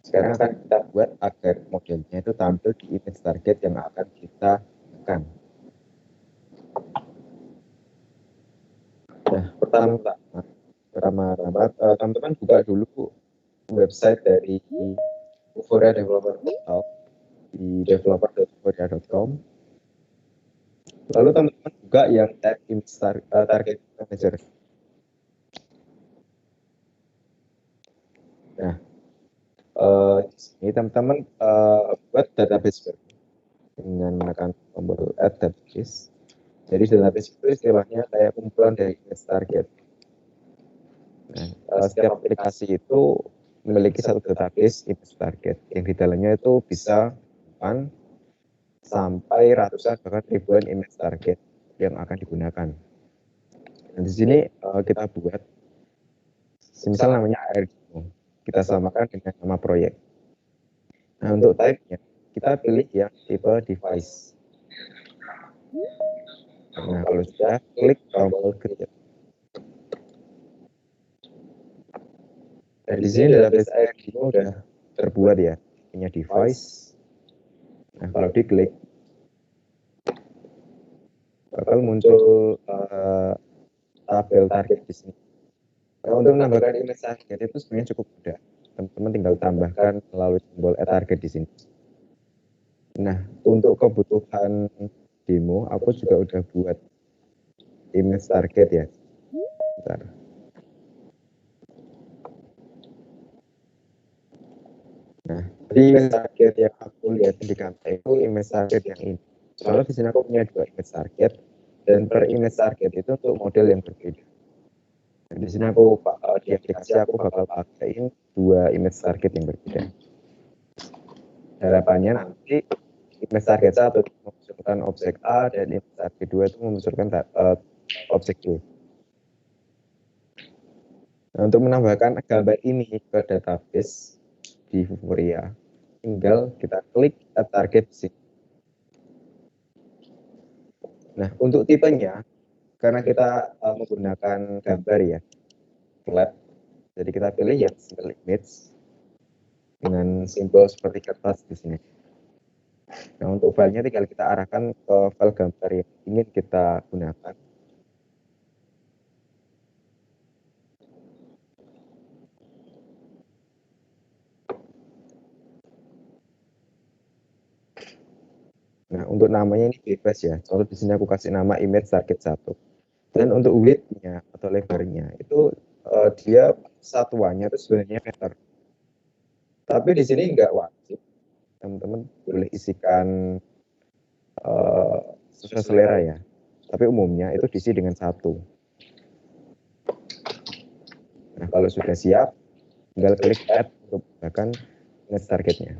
Sekarang akan kita buat agar modelnya itu tampil di image target yang akan kita tekan. Nah, pertama-tama teman-teman buka dulu website dari Vuforia Developer Portal di developer.vuforia.com. Lalu teman-teman buka yang tab image target manager. Nah, di sini teman-teman buat database baru dengan menekan tombol add database. Jadi database itu istilahnya kayak kumpulan dari image target. Nah, setiap aplikasi itu memiliki satu database image target yang di dalamnya itu bisa sampai ratusan bahkan ribuan image target yang akan digunakan. Dan di sini kita buat, misal namanya AR demo, kita samakan dengan nama proyek. Nah, untuk type-nya kita pilih yang tipe device. Nah, kalau sudah, klik tombol create. Dan di sini database AR demo udah terbuat ya, punya device. Nah, kalau diklik bakal muncul tabel target di sini. Nah, untuk menambahkan image target itu sebenarnya cukup mudah. Teman-teman tinggal tambahkan melalui tombol add target di sini. Nah, untuk kebutuhan demo, aku juga udah buat image target ya. Bentar. Nah, di image target yang aku lihat di kantor itu image target yang ini. Soalnya di sini aku punya dua image target dan per image target itu untuk model yang berbeda. Dan di sini aku di aplikasi aku bakal pakaiin dua image target yang berbeda. Harapannya nanti image target satu memunculkan objek A dan image target dua itu memunculkan objek B. Nah, untuk menambahkan gambar ini ke database di Vuforia, tinggal kita klik add target di sini. Nah, untuk tipenya, karena kita menggunakan gambar ya, flat, jadi kita pilih yang single image dengan simbol seperti kertas di sini. Nah, untuk filenya tinggal kita arahkan ke file gambar yang ingin kita gunakan. Nah, untuk namanya ini bebas ya. Contoh di sini aku kasih nama image target 1. Dan untuk width-nya atau lebarnya itu dia satuannya itu sebenarnya vektor. Tapi di sini nggak wajib. Teman-teman boleh isikan sesuai selera ya. Tapi umumnya itu diisi dengan 1. Nah, kalau sudah siap, tinggal klik add untuk menggunakan image targetnya.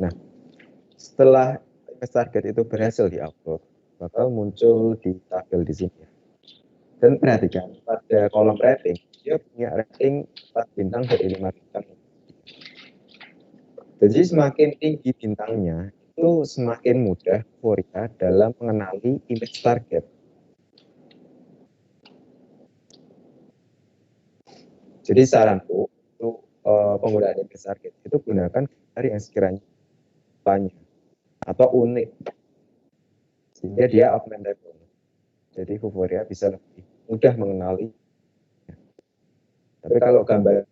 Nah, setelah image target itu berhasil di-upload, bakal muncul di tabel di sini. Dan perhatikan, pada kolom rating, dia punya rating 4 bintang dari 5 bintang. Jadi semakin tinggi bintangnya, itu semakin mudah Vuforia dalam mengenali image target. Jadi saranku untuk penggunaan image target itu gunakan gambar yang sekiranya banyak atau unik, sehingga dia augmentable. Jadi Vuforia bisa lebih mudah mengenali. Tapi kalau gambar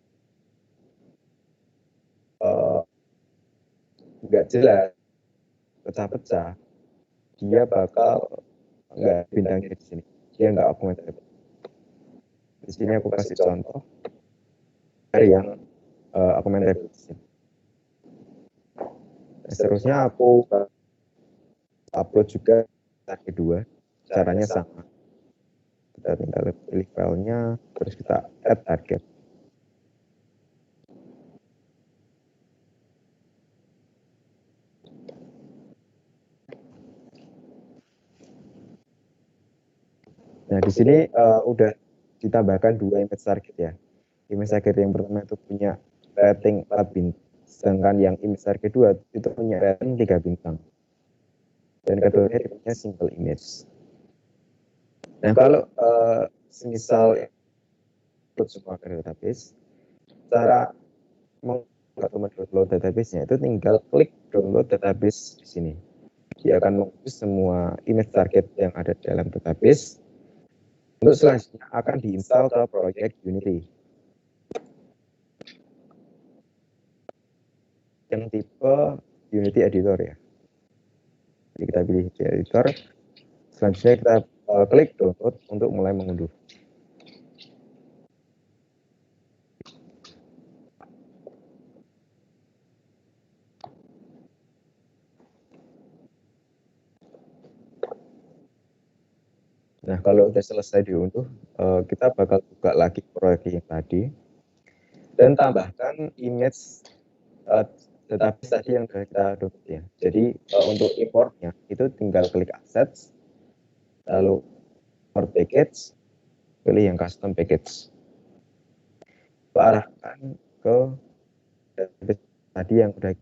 nggak jelas, pecah-pecah, dia bakal nggak bintangnya di sini, dia nggak augmentable. Di sini aku kasih contoh dari yang augmentable di sini. Seterusnya aku upload juga target 2, caranya sama. Kita tinggal pilih filenya, terus kita add target. Nah, di sini udah ditambahkan 2 image target ya. Image target yang pertama itu punya rating 4 bintang, sedangkan yang image target 2 itu punya rating 3 bintang. Dan keduanya punya single image. Nah, kalau semisal upload semua ke database, cara mendownload database-nya itu tinggal klik download database di sini. Dia akan menghapus semua image target yang ada dalam database. Untuk selanjutnya akan diinstal ke proyek Unity. Yang tipe Unity Editor ya. Jadi kita pilih Editor. Selanjutnya kita klik download untuk mulai mengunduh. Nah, kalau sudah selesai diunduh, kita bakal buka lagi proyek yang tadi dan tambahkan image database tadi yang sudah kita download ya. Jadi untuk importnya itu tinggal klik assets, lalu import package, pilih yang custom package. Arahkan ke database tadi yang sudah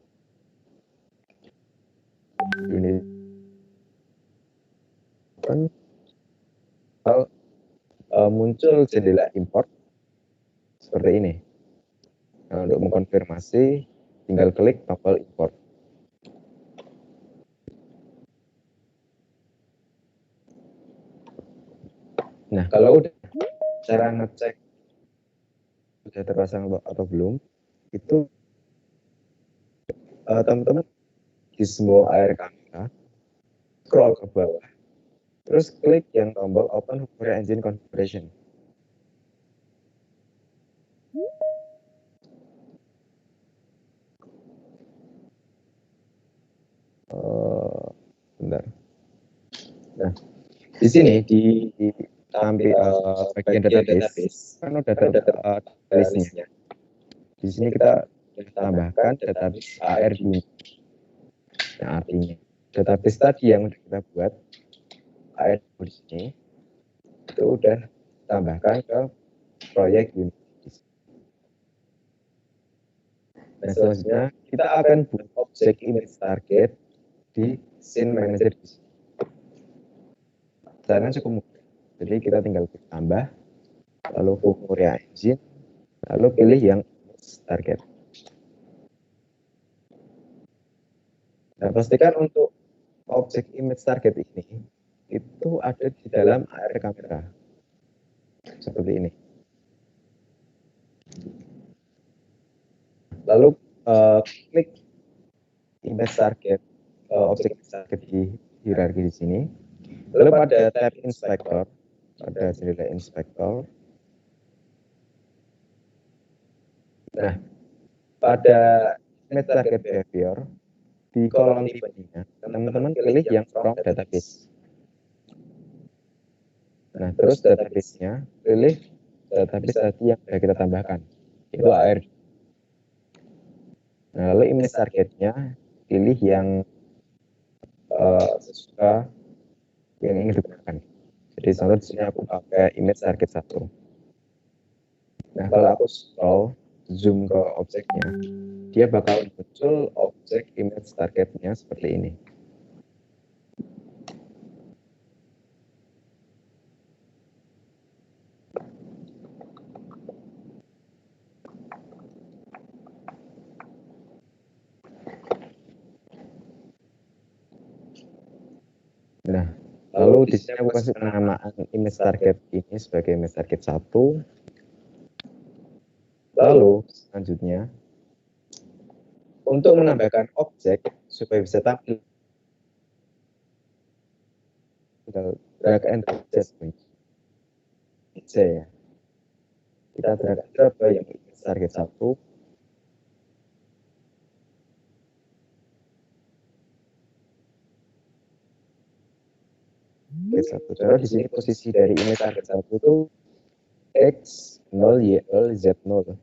ini. Muncul jendela import seperti ini. Nah, untuk mengkonfirmasi, tinggal klik tombol import. Nah, kalau udah cara ngecek sudah terpasang atau belum, itu teman-teman di semua layar kamera, scroll ke bawah, terus klik yang tombol Open Vuforia Engine Configuration. Bentar. Nah, di sini di bagian database kan udah ada listnya. Di sini kita tambahkan database AR Unity. Nah, artinya database tadi yang udah kita buat AR di sini itu udah tambahkan ke proyek Unity. Nah, selanjutnya kita akan buat objek image target di scene manager di sini. Caranya cukup mudah. Jadi kita tinggal klik tambah, lalu Vuforia Engine, lalu pilih yang target. Nah, pastikan untuk objek image target ini itu ada di dalam area kamera. Seperti ini. Lalu klik image target, objek image target di hierarki di sini. Lalu pada tab inspector, ada jendela inspektor. Nah, pada image target behavior di kolom tipenya, teman-teman pilih yang from database. Nah, terus database-nya pilih database tadi yang sudah kita tambahkan, yaitu AR. Nah, lalu image targetnya pilih yang sesuka yang ingin digunakan. Jadi contoh di sini aku pakai image target 1. Nah, kalau aku scroll zoom ke objeknya, dia bakal muncul objek image targetnya seperti ini. Nah, lalu di sini aku kasih penamaan image target ini sebagai image target 1. Lalu selanjutnya untuk menambahkan objek supaya bisa tampil, tinggal drag and adjust aja ya. Kita drag and drop ke yang image target 1. Contoh di sini posisi dari image target 1 itu X0, Y0, Z0.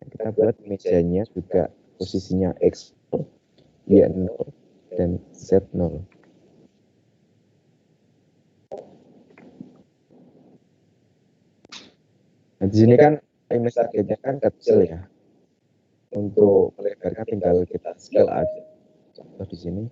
Kita buat mejanya juga posisinya X0, Y0, dan Z0. Nah, di sini kan image targetnya kan kecil ya. Untuk melebarkan tinggal kita scale aja. Contoh di sini.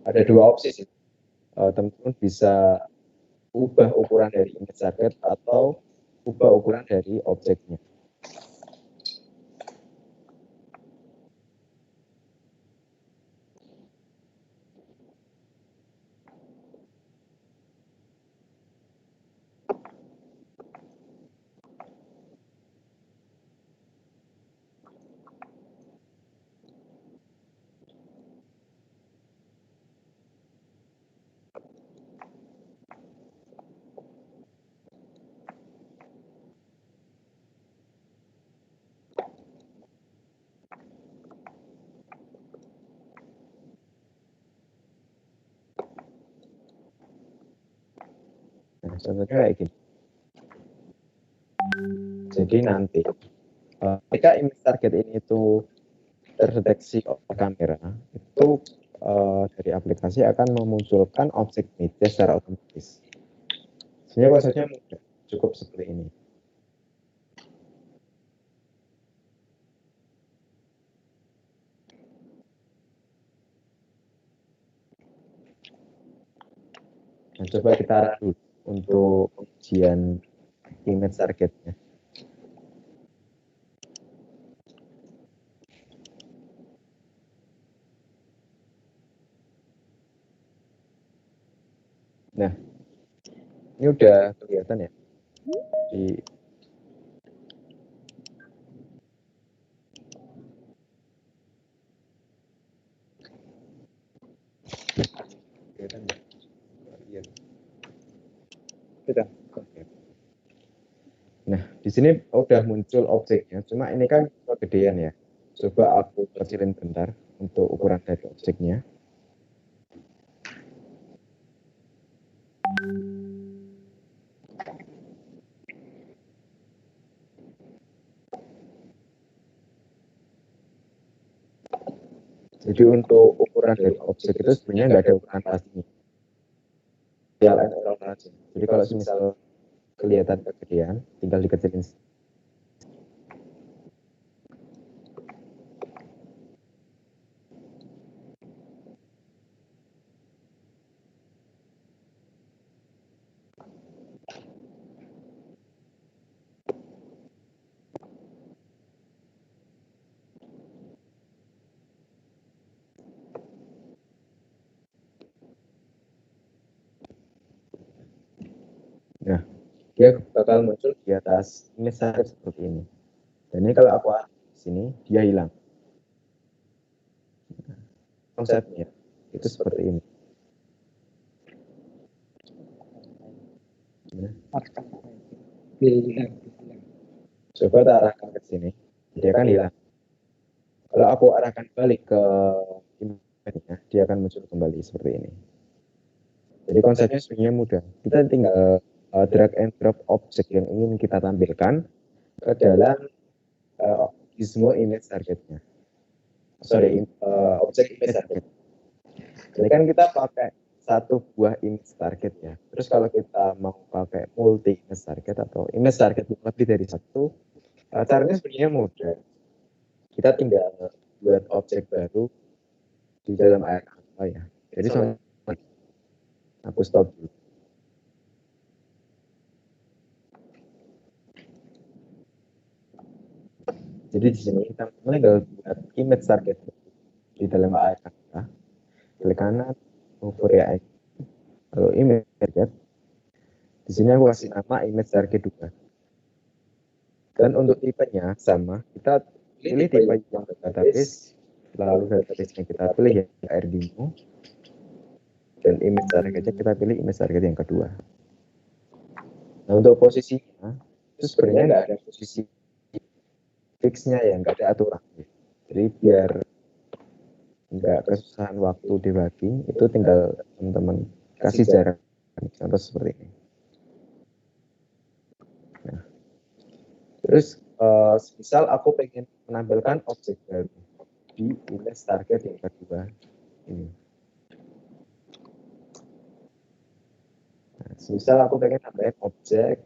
Ada dua opsi sih. Teman-teman bisa ubah ukuran dari image target atau ubah ukuran dari objeknya. Nah, contohnya kayak gini. Jadi nanti ketika image target ini itu terdeteksi oleh kamera, itu dari aplikasi akan memunculkan objek media secara otomatis. Sebenarnya konsepnya mudah, cukup seperti ini. Nah, coba kita run dulu untuk ujian image targetnya. Nah, ini udah kelihatan ya di kelihatan ya? Iya. Sudah. Nah, di sini udah muncul objeknya, cuma ini kan kegedean ya. Coba aku kecilin bentar untuk ukuran dari objeknya. Jadi untuk ukuran dari objek itu sebenarnya nggak ada ukuran pastinya. Trial and error aja. Jadi kalau misal kelihatan kegedean, tinggal dikecilin. Nah, dia bakal muncul di atas image target seperti ini. Dan ini kalau aku arah di sini, dia hilang. Konsepnya itu seperti ini. Coba kita arahkan ke sini, dia akan hilang. Kalau aku arahkan balik ke image-nya, dia akan muncul kembali seperti ini. Jadi konsepnya sebenarnya mudah. Kita tinggal drag and drop objek yang ingin kita tampilkan ke dalam gizmo image targetnya. Objek image target. Jadi kan kita pakai satu buah image target ya. Terus kalau kita mau pakai multi image target atau image target lebih dari satu, caranya sebenarnya mudah. Kita tinggal buat objek baru di dalam AR apa ya. Jadi aku stop dulu. Jadi di sini kita tinggal buat image target di dalam AR kita. Klik kanan, over AI. Kalau image target, di sini aku kasih nama image target juga. Dan untuk tipenya sama, kita pilih tipe yang database, lalu database-nya kita pilih yang AirDemo, dan image targetnya kita pilih image target yang kedua. Nah untuk posisinya, itu sebenarnya nggak ada posisi fixnya ya, nggak ada aturan. Jadi biar nggak kesusahan waktu dibagi, itu tinggal teman-teman kasih jarak. Contoh seperti ini. Nah, terus misal aku pengen menampilkan objek baru di image target yang kedua ini. Nah, misal aku pengen tambahin objek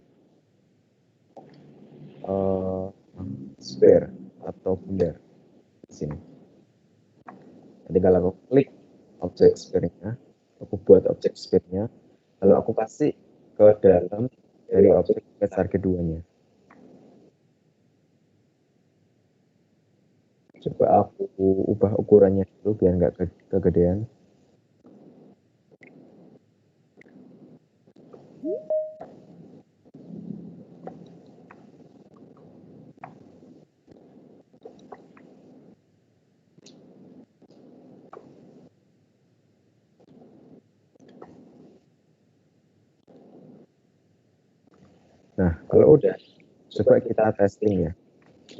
sphere atau bundar di sini. Jadi kalau aku klik objek sphere-nya, aku buat objek sphere-nya, lalu aku kasih ke dalam dari objek image target keduanya. Coba aku ubah ukurannya dulu biar nggak kegedean. Nah, kalau udah, coba kita testing ya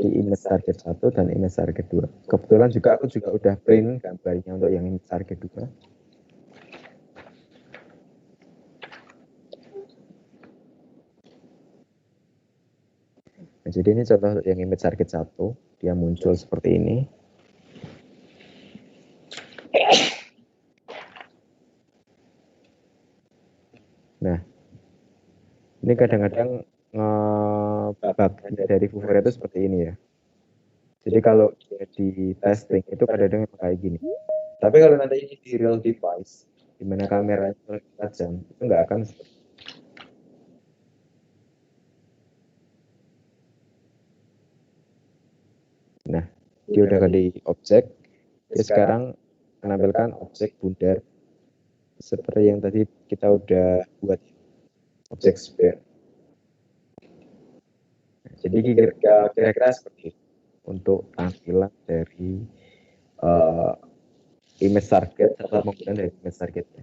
di image target 1 dan image target 2. Kebetulan juga aku juga udah print gambarnya untuk yang image target 2. Nah, jadi ini contoh yang image target 1, dia muncul seperti ini. Nah, ini kadang-kadang bugnya dari Vuvera itu seperti ini ya. Jadi kalau dia di testing itu kadang-kadang kayak gini. Tapi kalau nanti ini di real device, di mana kameranya tajam, itu nggak akan seperti ini. Nah, dia udah di objek, dia sekarang menampilkan objek bundar seperti yang tadi kita udah buat objek sphere. Jadi kira-kira seperti itu untuk tampilan dari image target atau penggunaan dari image targetnya.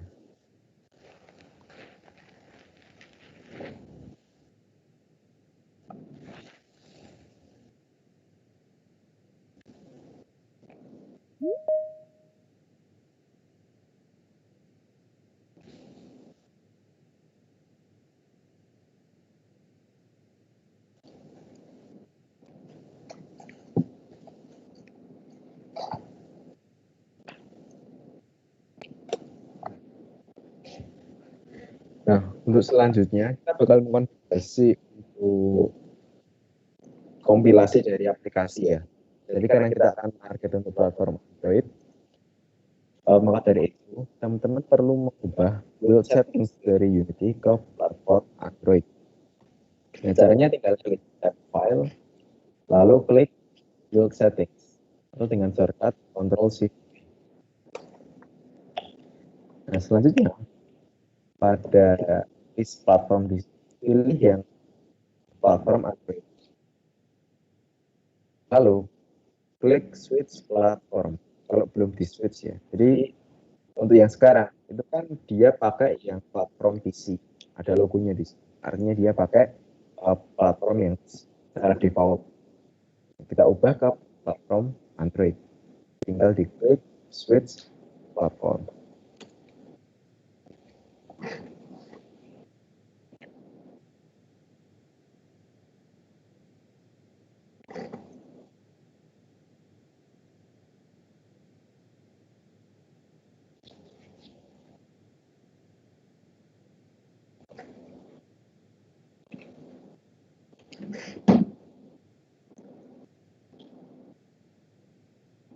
Nah, untuk selanjutnya kita bakal mengkonversi untuk kompilasi dari aplikasi ya. Jadi karena kita akan target untuk platform Android, maka dari itu teman-teman perlu mengubah build settings dari Unity ke platform Android. Nah, caranya tinggal klik tab file, lalu klik build settings, atau dengan shortcut Ctrl+Shift. Nah, selanjutnya pada list platform pilih yang platform Android. Lalu klik switch platform kalau belum di switch ya. Jadi untuk yang sekarang itu kan dia pakai yang platform PC, ada logonya di sini. Artinya dia pakai platform yang secara default. Kita ubah ke platform Android. Tinggal diklik switch platform.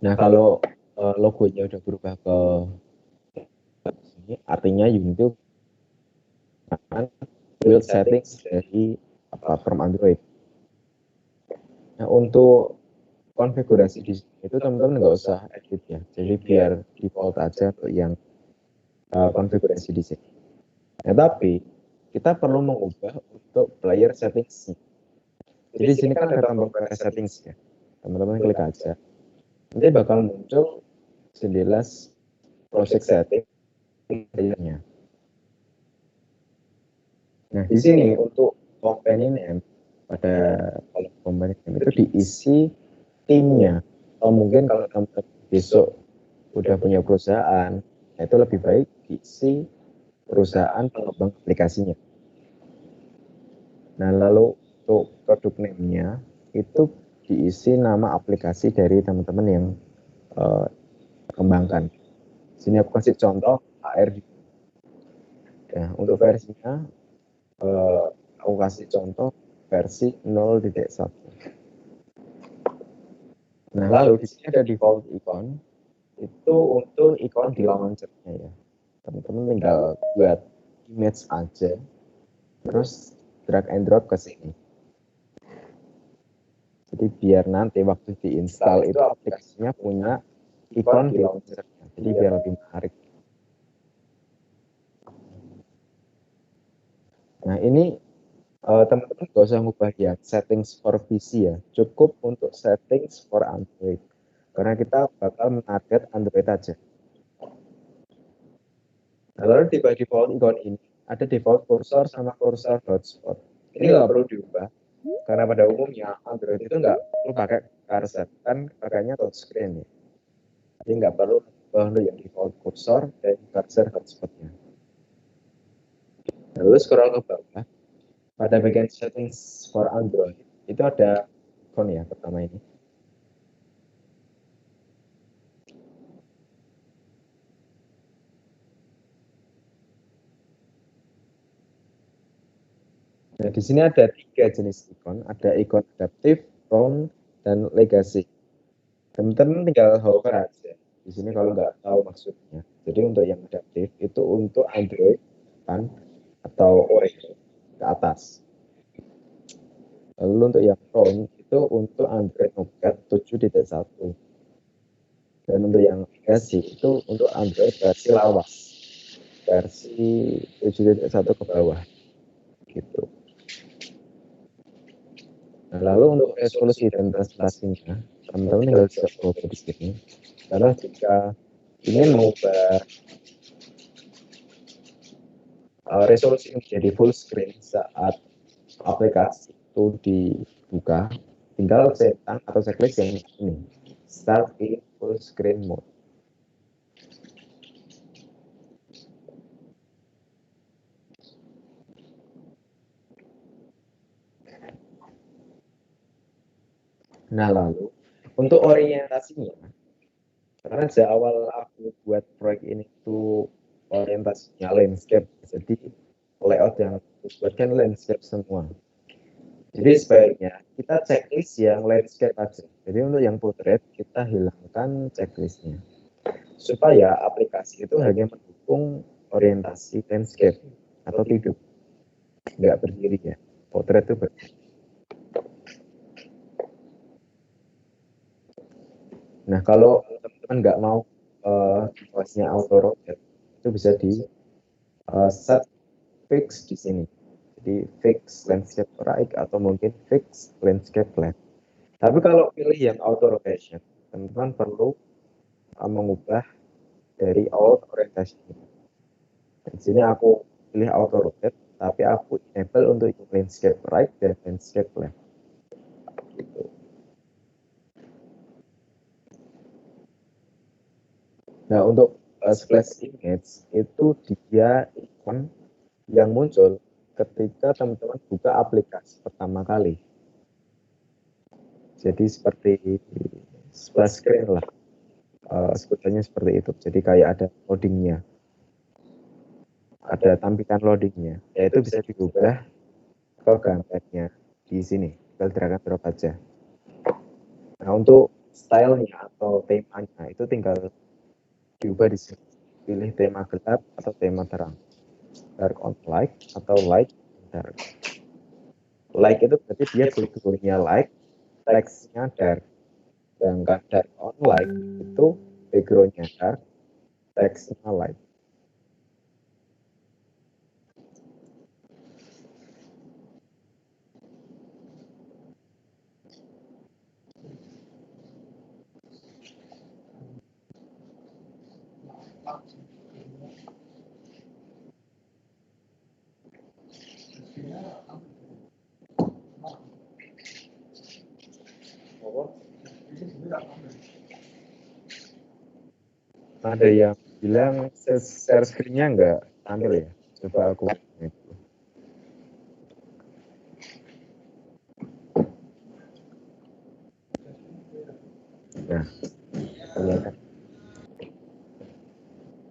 Nah, kalau logonya udah berubah ke sini, artinya Unity akan build settings dari platform Android. Nah, untuk konfigurasi di sini itu teman-teman nggak usah edit ya. Jadi biar default aja untuk yang konfigurasi di sini. Nah, tapi kita perlu mengubah untuk player settings. Jadi di sini kan ada tombol player settings ya. Teman-teman klik aja. Nanti bakal muncul jendela project setting playernya. Nah, di sini untuk companion name pada kolom companion name itu diisi timnya. Atau mungkin kalau teman-teman besok udah punya perusahaan, itu lebih baik diisi perusahaan pengembang aplikasinya. Nah, lalu untuk produk name-nya itu diisi nama aplikasi dari teman-teman yang kembangkan. Sini aku kasih contoh AR. Nah, untuk versinya aku kasih contoh versi 0.1. Nah, lalu di sini ada default icon itu untuk ikon di launchernya ya. Teman-teman tinggal buat image aja, terus drag and drop ke sini. Jadi biar nanti waktu diinstal itu aplikasinya punya ikon di launchernya. Jadi biar lebih menarik. Nah, ini teman-teman nggak usah ngubah ya settings for PC ya. Cukup untuk settings for Android. Karena kita bakal menarget Android aja. Nah, lalu di by default icon ini ada default cursor sama cursor hotspot. Ini nggak perlu diubah karena pada umumnya Android itu nggak perlu pakai cursor, kan pakainya touchscreen ya. Jadi nggak perlu untuk yang default cursor dan cursor hotspotnya. Lalu scroll ke bawah, pada bagian settings for Android itu ada icon ya pertama ini. Nah, di sini ada 3 jenis ikon, ada ikon adaptive, tone, dan legacy. Teman-teman tinggal hover aja. Di sini kalau nggak tahu maksudnya. Jadi untuk yang adaptive itu untuk Android kan atau Oreo ke atas. Lalu untuk yang tone itu untuk Android Nougat 7.1. Dan untuk yang legacy itu untuk Android versi lawas. Versi 7.1 ke bawah. Gitu. Nah, lalu untuk resolusi dan presentasinya, teman-teman tinggal coba di sini. Karena jika ingin mengubah resolusi menjadi full screen saat aplikasi itu dibuka, tinggal centang atau saya klik yang ini, start in full screen mode. Nah, lalu untuk orientasinya, karena sejak awal aku buat proyek ini tuh orientasinya landscape, jadi layout yang aku buatkan landscape semua. Jadi sebaiknya kita checklist yang landscape aja. Jadi untuk yang portrait kita hilangkan checklistnya, supaya aplikasi itu hanya mendukung orientasi landscape atau tidur, nggak berdiri ya. Portrait itu berdiri. Nah, kalau teman-teman nggak mau device-nya auto rotate, itu bisa di set fix di sini. Jadi fix landscape right atau mungkin fix landscape left. Tapi kalau pilih yang auto rotation, teman-teman perlu mengubah dari auto orientation. Di sini aku pilih auto rotate, tapi aku enable untuk landscape right dan landscape left. Gitu. Nah, untuk splash image itu dia ikon yang muncul ketika teman-teman buka aplikasi pertama kali. Jadi seperti splash screen lah, sebutannya seperti itu. Jadi kayak ada loadingnya, ada tampilan loadingnya. Yaitu bisa diubah ke gambarnya di sini. Tinggal drag and drop aja. Nah, untuk stylenya atau temanya itu tinggal diubah di sini. Pilih tema gelap atau tema terang. Dark on light atau light on dark. Light itu berarti dia background-nya light, teksnya dark. Sedangkan dark on light itu background-nya dark, teksnya light. Ada yang bilang share screen-nya nggak tampil ya? Coba aku. Nah, kelihatan.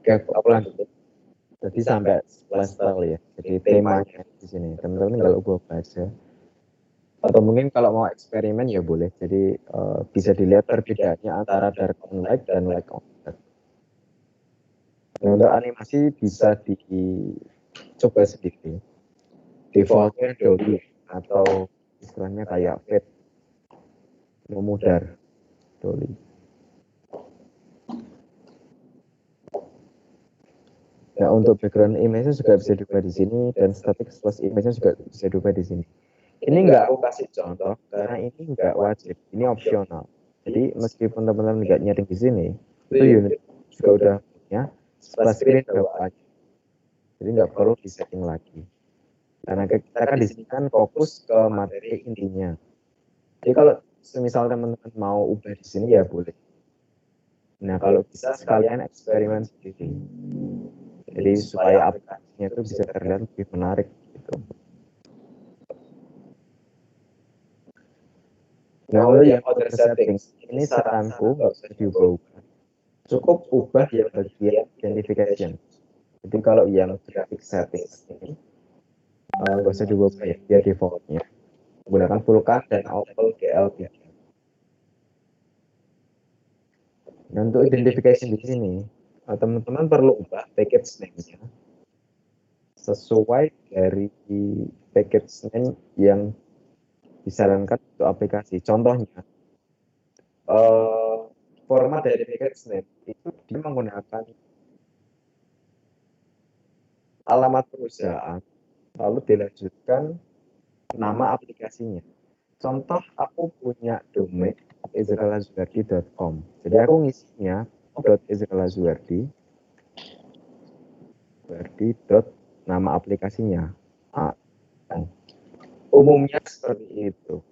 Oke, aku lanjut. Jadi sampai lifestyle ya. Jadi temanya di sini. Teman-teman tinggal ubah aja. Atau mungkin kalau mau eksperimen ya boleh. Jadi bisa dilihat perbedaannya antara dark on light dan light on dark. Nah, untuk animasi bisa dicoba sendiri. Defaultnya Dolly atau istilahnya kayak fade memudar Dolly. Nah, untuk background image juga bisa diubah di sini dan static splash image juga bisa diubah di sini. Ini nggak aku kasih contoh karena ini nggak wajib, ini opsional. Jadi meskipun teman-teman nggak nyeting di sini, itu unit juga udah punya splash screen udah wajib. Jadi nggak perlu disetting lagi. Karena kita kan di sini kan fokus ke materi intinya. Jadi kalau semisal teman-teman mau ubah di sini ya boleh. Nah kalau bisa sekalian eksperimen sendiri. Jadi supaya aplikasinya itu bisa terlihat lebih menarik gitu. Nah, untuk yang other settings, ini saranku nggak usah diubah-ubah. Cukup ubah yang bagian identification. Jadi kalau yang graphic settings ini, nggak usah diubah ya, dia defaultnya. Gunakan Vulkan dan Opel GL3. Nah, untuk identification di sini, teman-teman perlu ubah package name-nya sesuai dari package name yang disarankan untuk aplikasi. Contohnya, format dari package name itu dia menggunakan alamat perusahaan, lalu dilanjutkan nama aplikasinya. Contoh, aku punya domain ezralazuardi.com. Jadi aku ngisinya .ezralazuardi nama aplikasinya. Nah, umumnya seperti itu.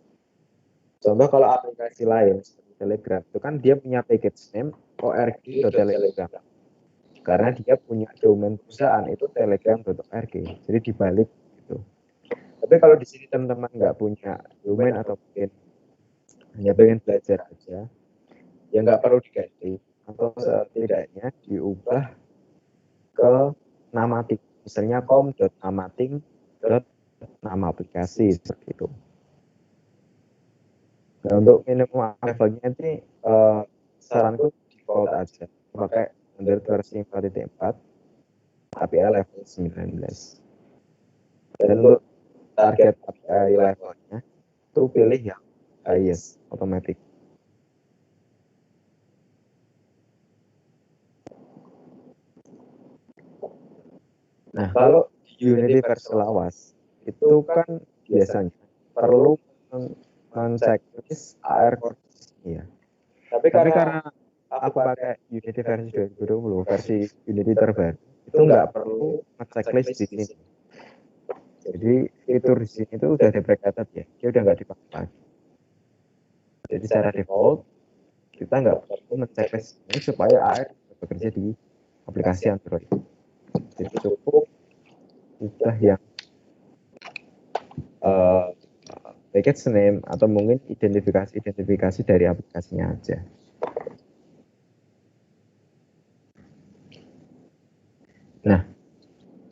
Contoh kalau aplikasi lain seperti Telegram, itu kan dia punya package name org.telegram. Karena dia punya domain perusahaan itu telegram.org. Jadi dibalik gitu. Tapi kalau di sini teman-teman nggak punya domain atau mungkin hanya pengen belajar aja, ya nggak perlu diganti atau setidaknya diubah ke namatik. Misalnya com.namating.nama aplikasi seperti itu. Nah, untuk minimum levelnya nanti saranku default aja. Pakai Android versi 4.4 API level 19. Dan untuk target API levelnya itu pilih yang highest automatic. Nah, kalau di Unity versi lawas itu kan biasanya perlu checklist AR Core ya. Tapi karena aku pakai Unity versi 2020, versi Unity terbaru, itu nggak perlu nge-checklist di sini. Jadi fitur di sini itu udah deprecated ya, dia udah nggak dipakai lagi. Jadi secara default kita nggak perlu nge-checklist ini supaya AR bekerja di aplikasi Android. Jadi cukup udah yang package name atau mungkin identifikasi dari aplikasinya aja. Nah,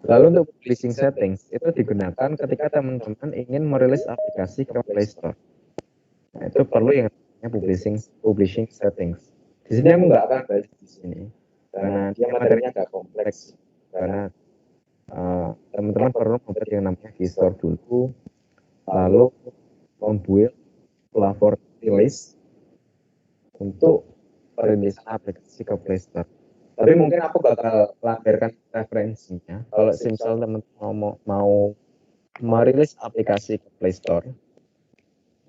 lalu untuk publishing settings itu digunakan ketika teman-teman ingin merilis aplikasi ke Play Store. Nah, itu perlu yang namanya publishing settings. Di sini aku nggak akan bahas di sini karena dia materinya agak kompleks. Karena teman-teman perlu membuat yang namanya Keystore dulu, lalu membuat platform rilis untuk perilisan aplikasi ke Play Store. Tapi mungkin aku bakal lampirkan referensinya. Kalau misal teman-teman mau merilis aplikasi ke Play Store,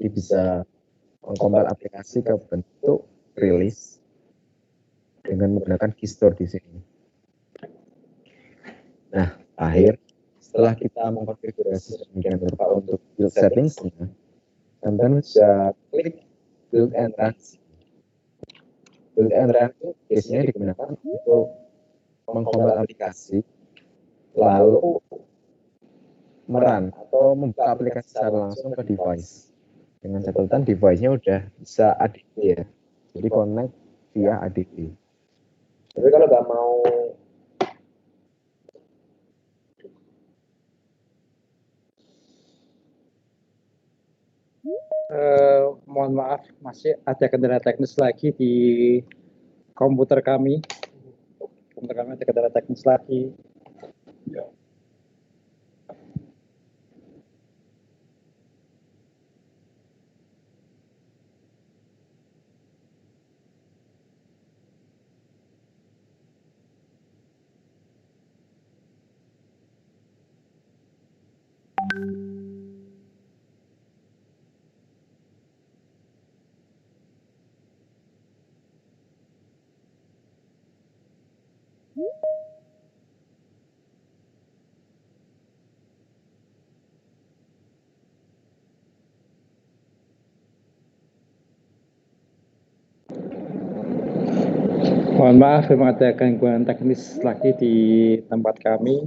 dia bisa mengkompil aplikasi ke bentuk rilis dengan menggunakan Keystore di sini. Nah, setelah kita mengkonfigurasi sedemikian rupa untuk build settingsnya, teman-teman bisa klik build and run. Build and run itu biasanya digunakan untuk mengkompil aplikasi, lalu merun atau membuka aplikasi secara langsung ke device. Dengan catatan device-nya udah bisa ADB ya, jadi connect via ADB. Tapi kalau nggak mau Mohon maaf, masih ada kendala teknis lagi di komputer kami. Komputer kami ada kendala teknis lagi. Mohon maaf, memang ada gangguan teknis lagi di tempat kami.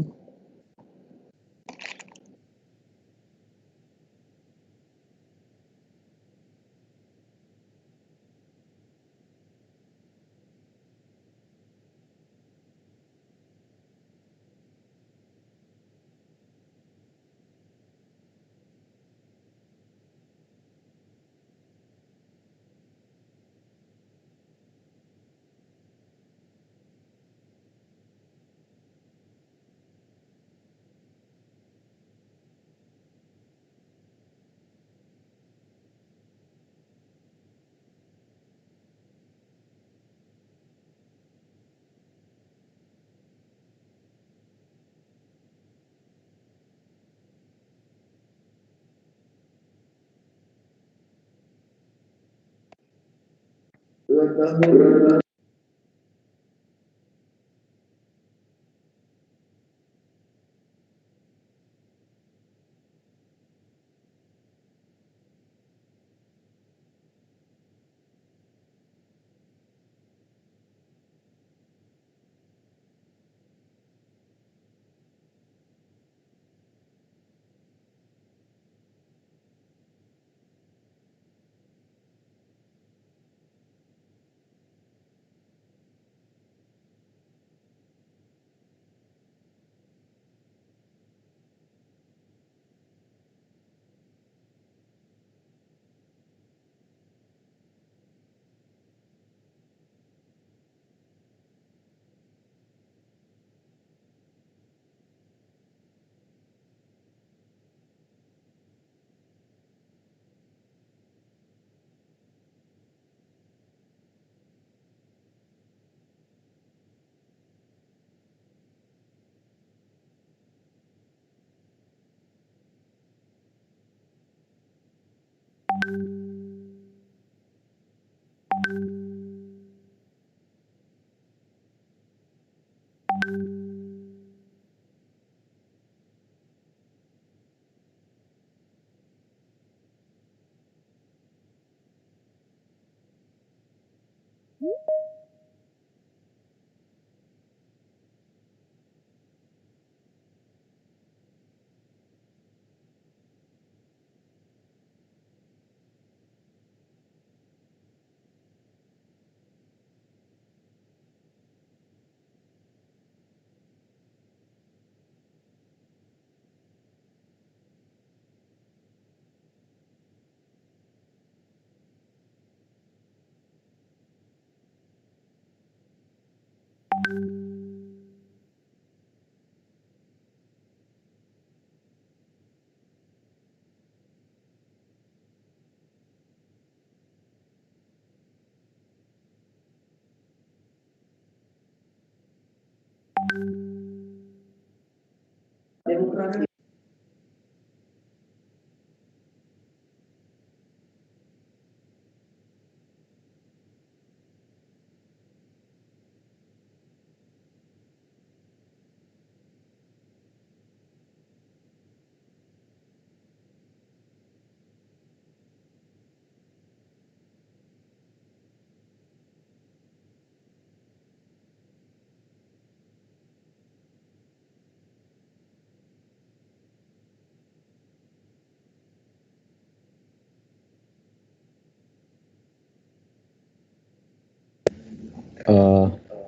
Demokrasi.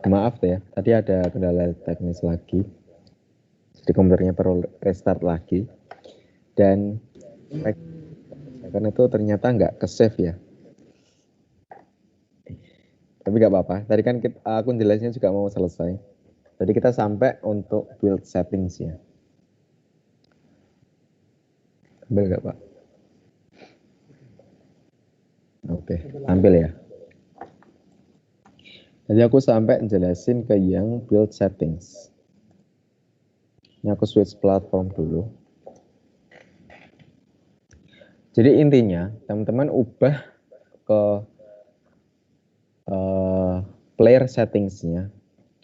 Maaf ya, tadi ada kendala teknis lagi. Jadi komputernya perlu restart lagi. Dan karena itu ternyata nggak ke-save ya. Tapi nggak apa-apa. Tadi kan aku jelasnya juga mau selesai. Tadi kita sampai untuk build settings ya. Ambil nggak Pak? Oke, ambil ya. Jadi aku sampai jelasin ke yang build settings. Ini aku switch platform dulu. Jadi intinya teman-teman ubah ke player settingsnya,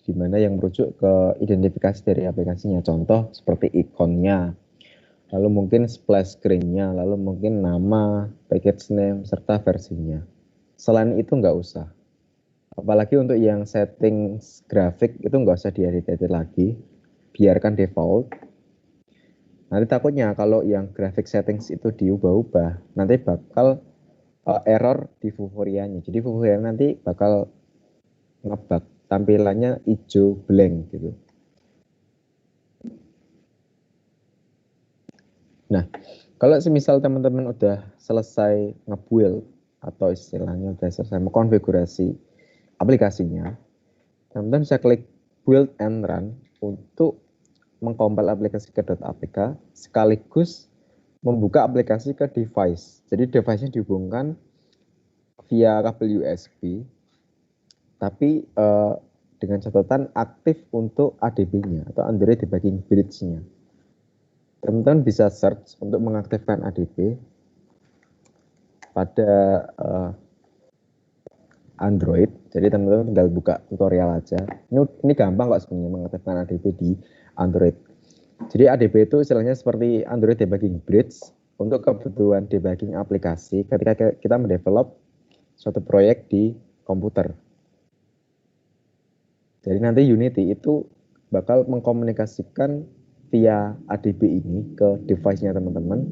di mana yang merujuk ke identifikasi dari aplikasinya. Contoh seperti ikonnya, lalu mungkin splash screen-nya, lalu mungkin nama, package name, serta versinya. Selain itu nggak usah. Apalagi untuk yang settings grafik itu nggak usah diedit-edit lagi, biarkan default. Nanti takutnya kalau yang grafik settings itu diubah-ubah, nanti bakal error di Vuvurianya. Jadi Vuvurianya nanti bakal ngebug, tampilannya hijau blank gitu. Nah, kalau semisal teman-teman udah selesai nge-build atau istilahnya udah selesai mengkonfigurasi aplikasinya, teman-teman bisa klik build and run untuk mengkompil aplikasi ke .apk sekaligus membuka aplikasi ke device. Jadi device-nya dihubungkan via kabel USB, tapi dengan catatan aktif untuk ADB-nya atau Android Debugging Bridge-nya. Teman-teman bisa search untuk mengaktifkan ADB pada Android. Jadi teman-teman tinggal buka tutorial aja. Ini gampang kok sebenarnya mengaktifkan ADB di Android. Jadi ADB itu istilahnya seperti Android Debugging Bridge untuk kebutuhan debugging aplikasi ketika kita mendevelop suatu proyek di komputer. Jadi nanti Unity itu bakal mengkomunikasikan via ADB ini ke device-nya teman-teman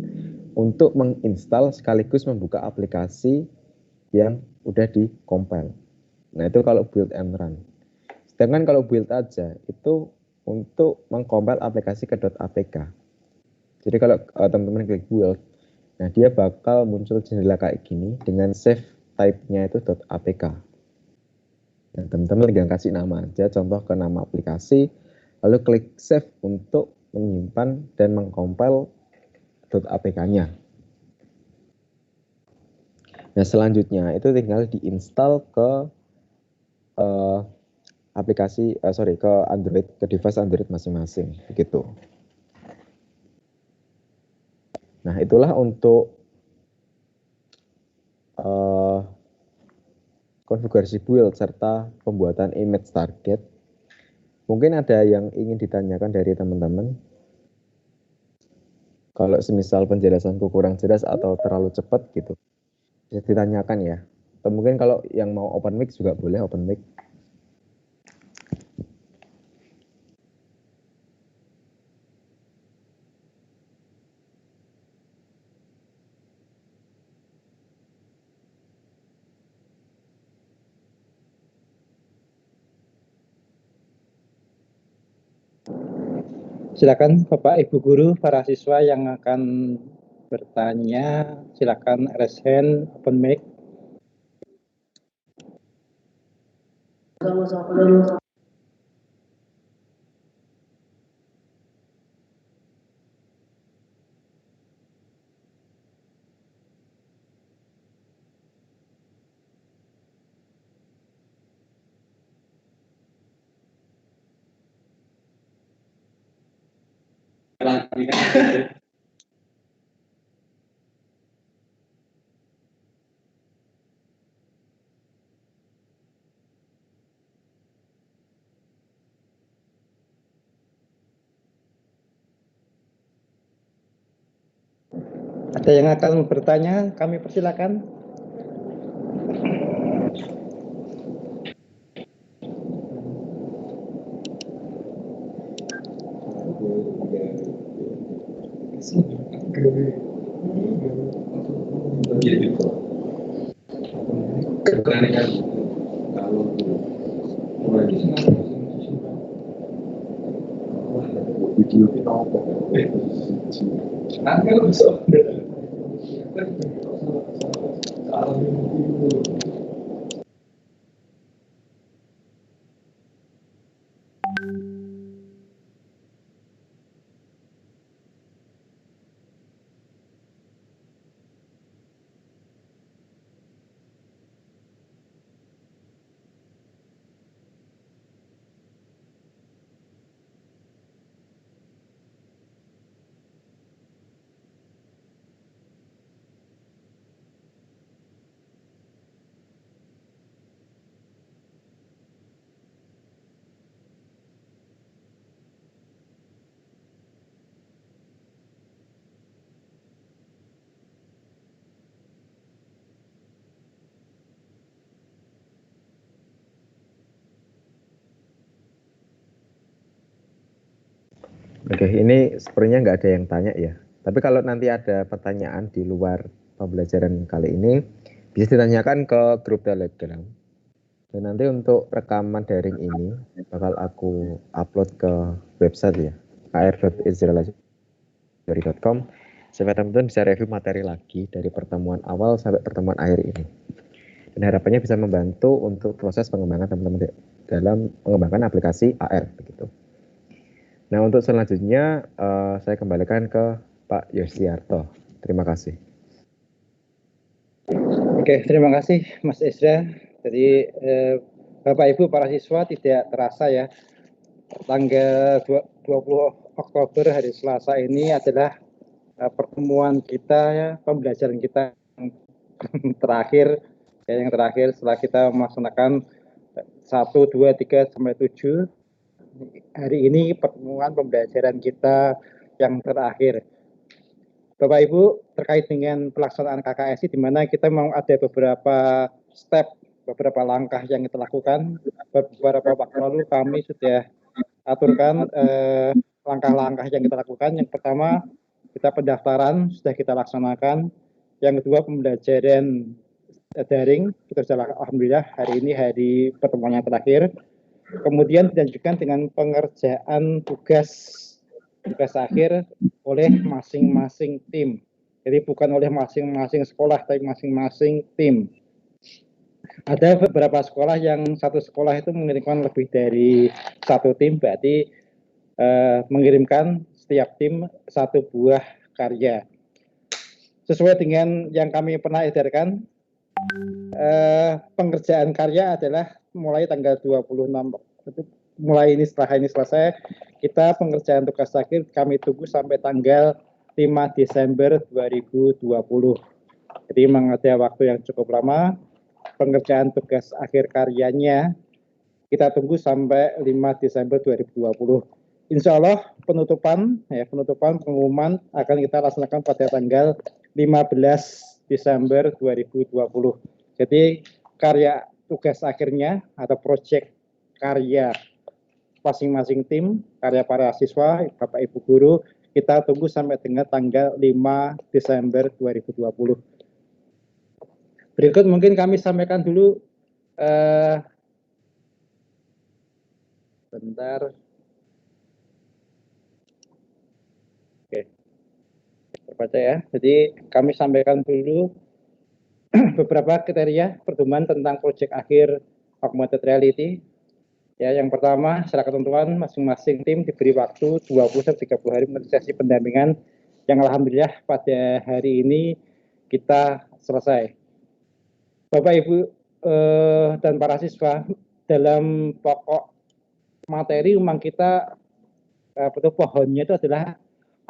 untuk menginstal sekaligus membuka aplikasi yang udah di-compile. Nah itu kalau build and run. Sedangkan kalau build aja itu untuk mengcompile aplikasi ke .apk. Jadi kalau teman-teman klik build, nah dia bakal muncul jendela kayak gini dengan save type-nya itu .apk. Nah, teman-teman tinggal kasih nama aja, contoh ke nama aplikasi, lalu klik save untuk menyimpan dan mengcompile .apk-nya. Nah, selanjutnya itu tinggal diinstal ke ke Android, ke device Android masing-masing, begitu. Nah, itulah untuk konfigurasi build serta pembuatan image target. Mungkin ada yang ingin ditanyakan dari teman-teman. Kalau semisal penjelasanku kurang jelas atau terlalu cepat gitu, bisa ditanyakan ya. Atau mungkin kalau yang mau open mic juga boleh open mic. Silakan Bapak Ibu guru, para siswa yang akan bertanya, silakan raise hand, open mic. Sama-sama. Ada yang akan bertanya, kami persilakan. Oke, ini sepertinya nggak ada yang tanya ya. Tapi kalau nanti ada pertanyaan di luar pembelajaran kali ini, bisa ditanyakan ke grup Telegram. Dan nanti untuk rekaman daring ini bakal aku upload ke website ya, ar.israelajari.com, supaya teman-teman bisa review materi lagi dari pertemuan awal sampai pertemuan akhir ini. Dan harapannya bisa membantu untuk proses pengembangan teman-teman dalam mengembangkan aplikasi AR begitu. Nah, untuk selanjutnya saya kembalikan ke Pak Yosiarto. Terima kasih. Oke, terima kasih Mas Ezra. Jadi Bapak Ibu para siswa, tidak terasa ya, tanggal 20 Oktober hari Selasa ini adalah pertemuan kita ya, pembelajaran kita yang terakhir setelah kita melaksanakan 1, 2, 3 sampai 7. Hari ini pertemuan pembelajaran kita yang terakhir. Bapak Ibu, terkait dengan pelaksanaan KKSI, di mana kita mau ada beberapa step, beberapa langkah yang kita lakukan. Beberapa waktu lalu kami sudah aturkan langkah-langkah yang kita lakukan. Yang pertama, kita pendaftaran sudah kita laksanakan. Yang kedua, pembelajaran daring, kita sudah alhamdulillah hari ini hari pertemuan yang terakhir. Kemudian dilanjutkan dengan pengerjaan tugas akhir oleh masing-masing tim. Jadi bukan oleh masing-masing sekolah, tapi masing-masing tim. Ada beberapa sekolah yang satu sekolah itu mengirimkan lebih dari satu tim, berarti mengirimkan setiap tim satu buah karya. Sesuai dengan yang kami pernah edarkan, pengerjaan karya adalah mulai tanggal 26, mulai ini setelah ini selesai, kita pengerjaan tugas akhir kami tunggu sampai tanggal 5 Desember 2020. Jadi memang ada waktu yang cukup lama. Pengerjaan tugas akhir karyanya kita tunggu sampai 5 Desember 2020. Insya Allah penutupan pengumuman akan kita laksanakan pada tanggal 15 Desember 2020. Jadi karya tugas akhirnya atau proyek karya masing-masing tim, karya para siswa, Bapak Ibu guru, kita tunggu sampai dengan tanggal 5 Desember 2020. Berikut mungkin kami sampaikan dulu bentar. Oke, terbaca ya. Jadi kami sampaikan dulu beberapa kriteria pertemuan tentang proyek akhir augmented reality. Ya, yang pertama, secara ketentuan masing-masing tim diberi waktu 20-30 hari untuk sesi pendampingan yang alhamdulillah pada hari ini kita selesai. Bapak Ibu dan para siswa, dalam pokok materi memang kita pohonnya itu adalah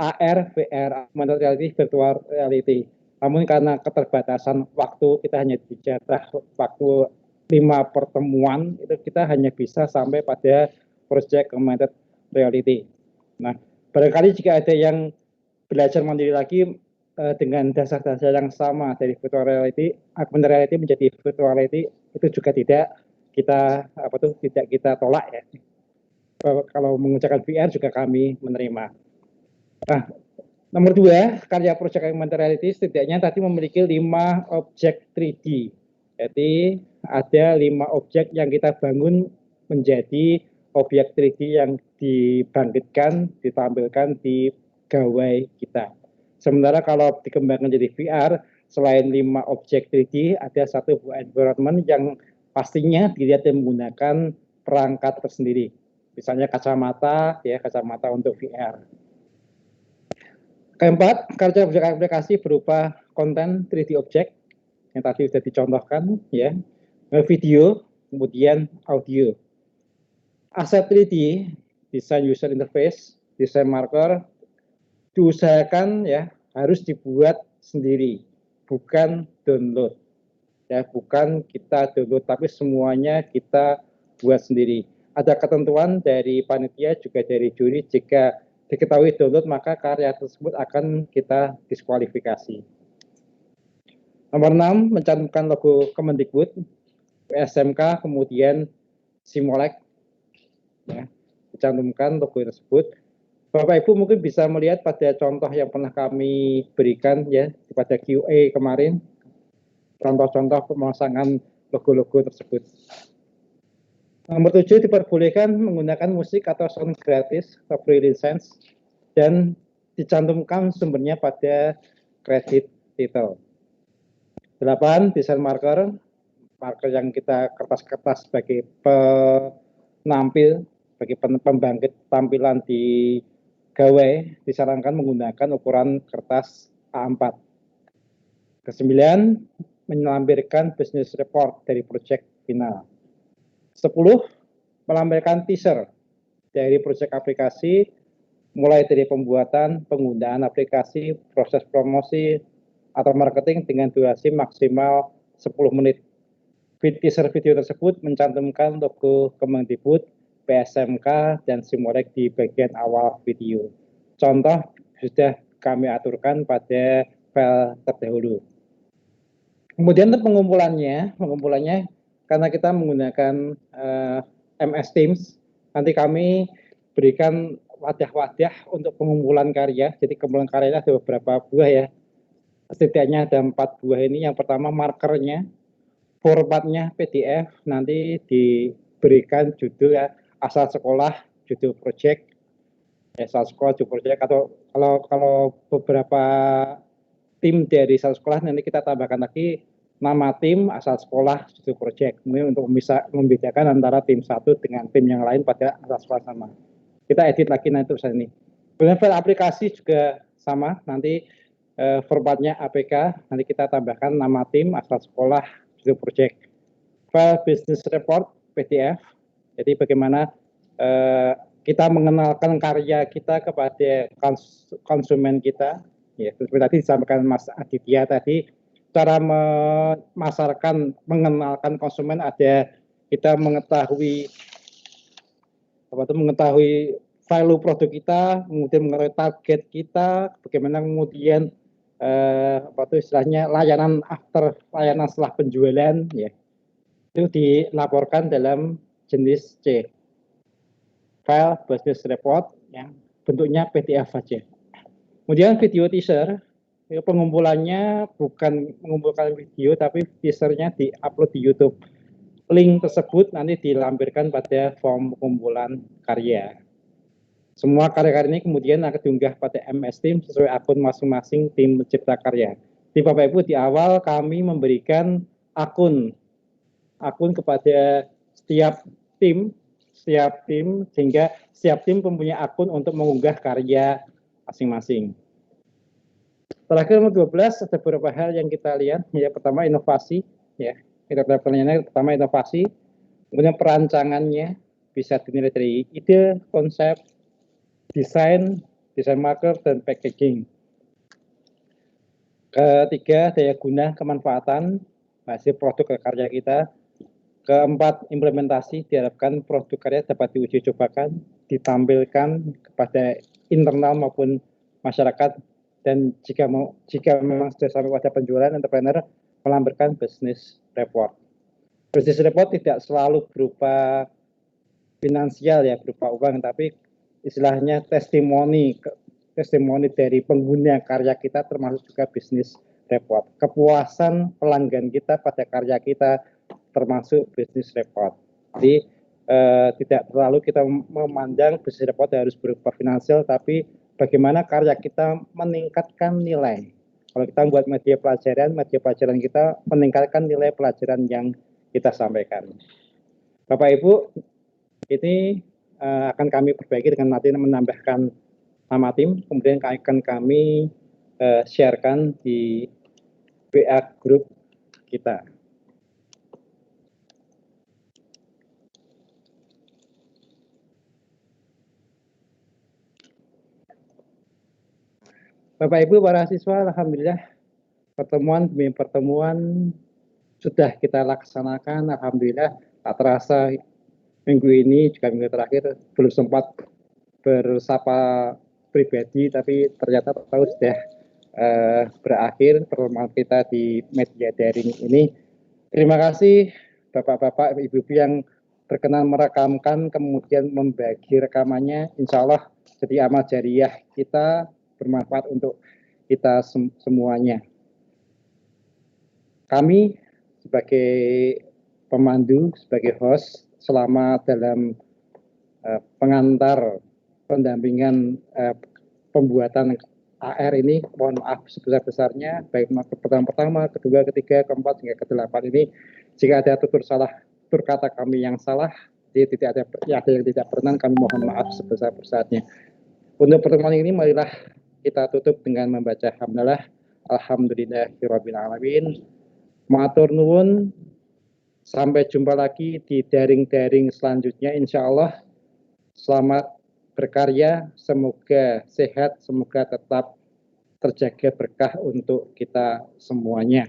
AR, VR, augmented reality, virtual reality. Namun karena keterbatasan waktu, kita hanya dijatah waktu 5 pertemuan, itu kita hanya bisa sampai pada proyek augmented reality. Nah, barangkali jika ada yang belajar mandiri lagi dengan dasar-dasar yang sama dari virtual reality, augmented reality menjadi virtual reality, itu juga tidak kita tolak ya. Kalau mengucapkan VR juga kami menerima. Nah, nomor 2, karya proyek augmented reality setidaknya tadi memiliki 5 objek 3D. Jadi ada 5 objek yang kita bangun menjadi objek 3D yang dibangkitkan, ditampilkan di gawai kita. Sementara kalau dikembangkan jadi VR, selain 5 objek 3D, ada satu environment yang pastinya dilihat dan menggunakan perangkat tersendiri. Misalnya kacamata untuk VR. Keempat, karya proyek aplikasi berupa konten 3D object yang tadi sudah dicontohkan, ya, video, kemudian audio. Aset 3D, desain user interface, desain marker, diusahakan ya harus dibuat sendiri, bukan download. Ya, bukan kita download, tapi semuanya kita buat sendiri. Ada ketentuan dari panitia juga dari juri, jika diketahui download maka karya tersebut akan kita diskualifikasi. Nomor 6, mencantumkan logo Kemendikbud, SMK, kemudian Simolek, ya, dicantumkan logo tersebut. Bapak Ibu mungkin bisa melihat pada contoh yang pernah kami berikan ya pada QA kemarin, contoh-contoh pemasangan logo-logo tersebut. Nomor 7, diperbolehkan menggunakan musik atau sound gratis atau free license dan dicantumkan sumbernya pada kredit title. 8, desain marker yang kita kertas-kertas sebagai penampil, sebagai pembangkit tampilan di gawai, disarankan menggunakan ukuran kertas A4. Ke-9, melampirkan business report dari proyek final. 10, melampirkan teaser dari proyek aplikasi, mulai dari pembuatan, penggunaan aplikasi, proses promosi, atau marketing dengan durasi maksimal 10 menit. Teaser video tersebut mencantumkan logo Kemendikbud, PSMK, dan Simolek di bagian awal video. Contoh sudah kami aturkan pada file terdahulu. Kemudian untuk pengumpulannya karena kita menggunakan MS Teams, nanti kami berikan wadah-wadah untuk pengumpulan karya. Jadi pengumpulan karyanya ada beberapa buah ya. Setidaknya ada 4 buah ini. Yang pertama markernya, formatnya PDF, nanti diberikan judul ya, asal sekolah, judul project, asal sekolah, judul project, atau kalau beberapa tim dari asal sekolah nanti kita tambahkan lagi nama tim, asal sekolah, judul project. Ini untuk bisa membedakan antara tim satu dengan tim yang lain pada asal sekolah sama. Kita edit lagi nanti tulisan ini. Kemudian file aplikasi juga sama, nanti formatnya APK, nanti kita tambahkan nama tim, asal sekolah, judul project. File business report PDF, jadi bagaimana kita mengenalkan karya kita kepada konsumen kita. Ya, seperti tadi disampaikan Mas Aditya tadi, cara memasarkan, mengenalkan konsumen ada kita mengetahui value produk kita, kemudian mengetahui target kita, bagaimana kemudian istilahnya layanan setelah penjualan, ya, itu dilaporkan dalam jenis C, file business report yang bentuknya PDF saja. Kemudian video teaser, pengumpulannya bukan mengumpulkan video, tapi teasernya diupload di YouTube. Link tersebut nanti dilampirkan pada form pengumpulan karya. Semua karya-karya ini kemudian akan diunggah pada MS Team sesuai akun masing-masing tim pencipta karya. Di Bapak Ibu, di awal kami memberikan akun kepada setiap tim, sehingga setiap tim mempunyai akun untuk mengunggah karya masing-masing. Terakhir nomor 12, ada beberapa hal yang kita lihat. Ya, pertama inovasi, ya. Kita lihat pertanyaannya, pertama inovasi, kemudian perancangannya bisa dinilai dari ide, konsep, desain marker, dan packaging. Ketiga, daya guna kemanfaatan hasil produk karya kita. Keempat, implementasi, diharapkan produk karya dapat diuji cobakan, ditampilkan kepada internal maupun masyarakat, dan jika memang sudah sampai pada penjualan, entrepreneur melampirkan business report. Business report tidak selalu berupa finansial, ya, berupa uang, tapi istilahnya testimoni dari pengguna karya kita, termasuk juga business report. Kepuasan pelanggan kita pada karya kita termasuk business report. Jadi tidak terlalu kita memandang business report harus berupa finansial, tapi bagaimana karya kita meningkatkan nilai. Kalau kita buat media pelajaran kita meningkatkan nilai pelajaran yang kita sampaikan. Bapak Ibu, ini akan kami perbaiki dengan nanti menambahkan nama tim, kemudian akan kami sharekan di WA group kita. Bapak Ibu para siswa, alhamdulillah pertemuan demi pertemuan sudah kita laksanakan. Alhamdulillah, tak terasa minggu ini juga minggu terakhir belum sempat bersapa pribadi, tapi ternyata tahu sudah berakhir pertemuan kita di media daring ini. Terima kasih Bapak-bapak, Ibu-ibu yang berkenan merekamkan, kemudian membagi rekamannya. Insya Allah jadi amal jariah kita, bermanfaat untuk kita semuanya. Kami sebagai pemandu, sebagai host, selama dalam pengantar pendampingan pembuatan AR ini, mohon maaf sebesar-besarnya, baik pertama, kedua, ketiga, keempat, hingga ke-8 ini. Jika ada tutur kata kami yang salah, tidak ada yang tidak berkenan, kami mohon maaf sebesar-besarnya. Untuk pertemuan ini, marilah kita tutup dengan membaca hamdalah. Alhamdulillahirabbil alamin. Matur nuwun. Sampai jumpa lagi di daring-daring selanjutnya, insya Allah. Selamat berkarya, semoga sehat, semoga tetap terjaga berkah untuk kita semuanya.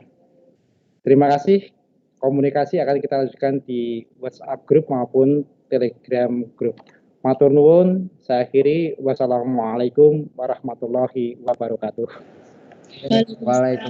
Terima kasih. Komunikasi akan kita lanjutkan di WhatsApp group maupun Telegram group. Matur nuwun, saya akhiri. Wassalamualaikum warahmatullahi wabarakatuh. Waalaikumsalam.